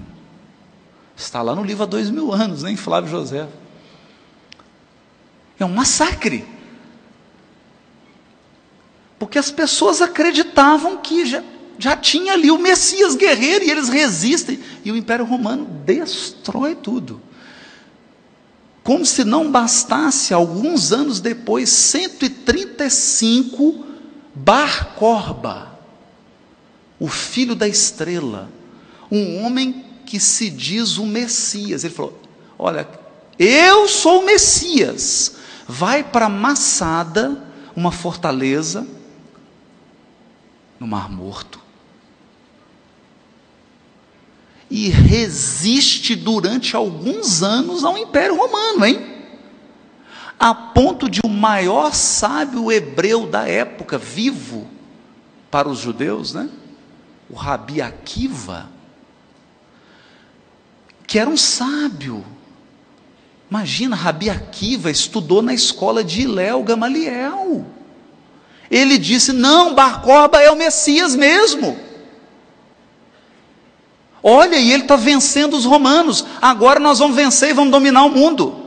está lá no livro há 2000 anos, nem Flávio José, é um massacre, porque as pessoas acreditavam que já tinha ali o Messias guerreiro, e eles resistem, e o Império Romano destrói tudo. Como se não bastasse, alguns anos depois, 135, Bar Corba, o filho da estrela, um homem que se diz o Messias, ele falou, olha, eu sou o Messias, vai para Massada, uma fortaleza, no Mar Morto, e resiste durante alguns anos ao Império Romano, a ponto de o maior sábio hebreu da época, vivo para os judeus, o Rabi Akiva, que era um sábio. Imagina, Rabi Akiva estudou na escola de Hillel Gamaliel. Ele disse, não, Bar Corba é o Messias mesmo. Olha, e ele está vencendo os romanos, agora nós vamos vencer e vamos dominar o mundo.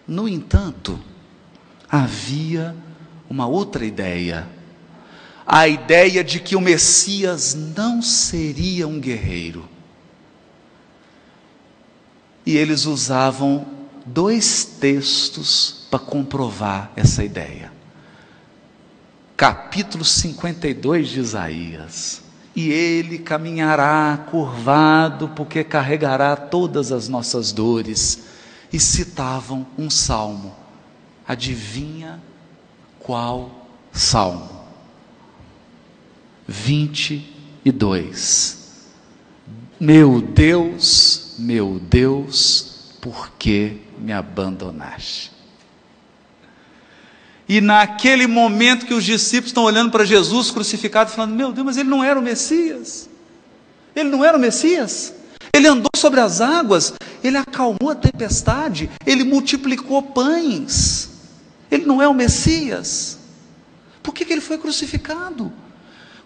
No entanto, havia uma outra ideia, a ideia de que o Messias não seria um guerreiro. E eles usavam 2 textos para comprovar essa ideia. Capítulo 52 de Isaías e ele caminhará curvado, porque carregará todas as nossas dores. E citavam um salmo. Adivinha qual salmo? 22. Meu Deus, por que me abandonaste? E naquele momento que os discípulos estão olhando para Jesus crucificado, falando: meu Deus, mas ele não era o Messias? Ele não era o Messias? Ele andou sobre as águas, ele acalmou a tempestade, ele multiplicou pães. Ele não é o Messias? Por que ele foi crucificado?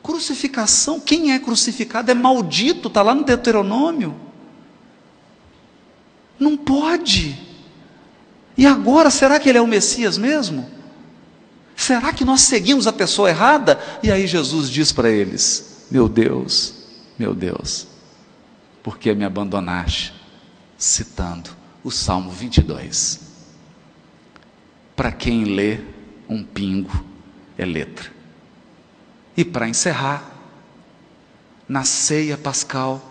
Crucificação, quem é crucificado é maldito, está lá no Deuteronômio. Não pode. E agora, será que ele é o Messias mesmo? Será que nós seguimos a pessoa errada? E aí Jesus diz para eles: meu Deus, por que me abandonaste? Citando o Salmo 22. Para quem lê, um pingo é letra. E para encerrar, na ceia pascal,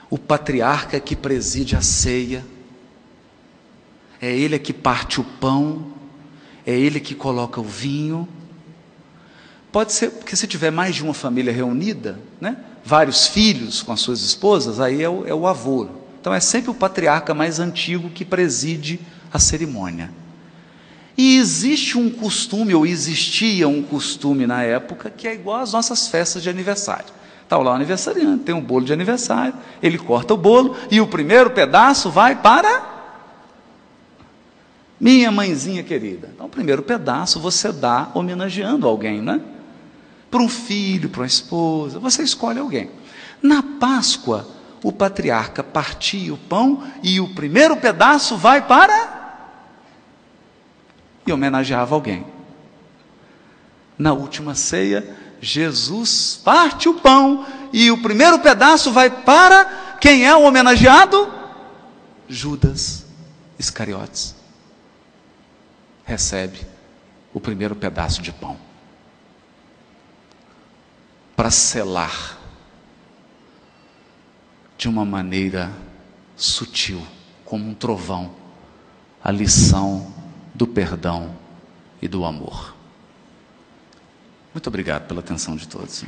o patriarca que preside a ceia, é ele que parte o pão, é ele que coloca o vinho. Pode ser, porque se tiver mais de uma família reunida, né, vários filhos com as suas esposas, aí é o avô. Então é sempre o patriarca mais antigo que preside a cerimônia. E existe um costume, ou existia um costume na época, que é igual às nossas festas de aniversário. Está lá o aniversariante, tem um bolo de aniversário, ele corta o bolo, e o primeiro pedaço vai para minha mãezinha querida. Então o primeiro pedaço você dá homenageando alguém, né? Para um filho, para uma esposa, você escolhe alguém. Na Páscoa, o patriarca partia o pão, e o primeiro pedaço vai para... e homenageava alguém. Na última ceia, Jesus parte o pão, e o primeiro pedaço vai para quem é o homenageado? Judas Iscariotes. Recebe o primeiro pedaço de pão, para selar de uma maneira sutil, como um trovão, a lição do perdão e do amor. Muito obrigado pela atenção de todos.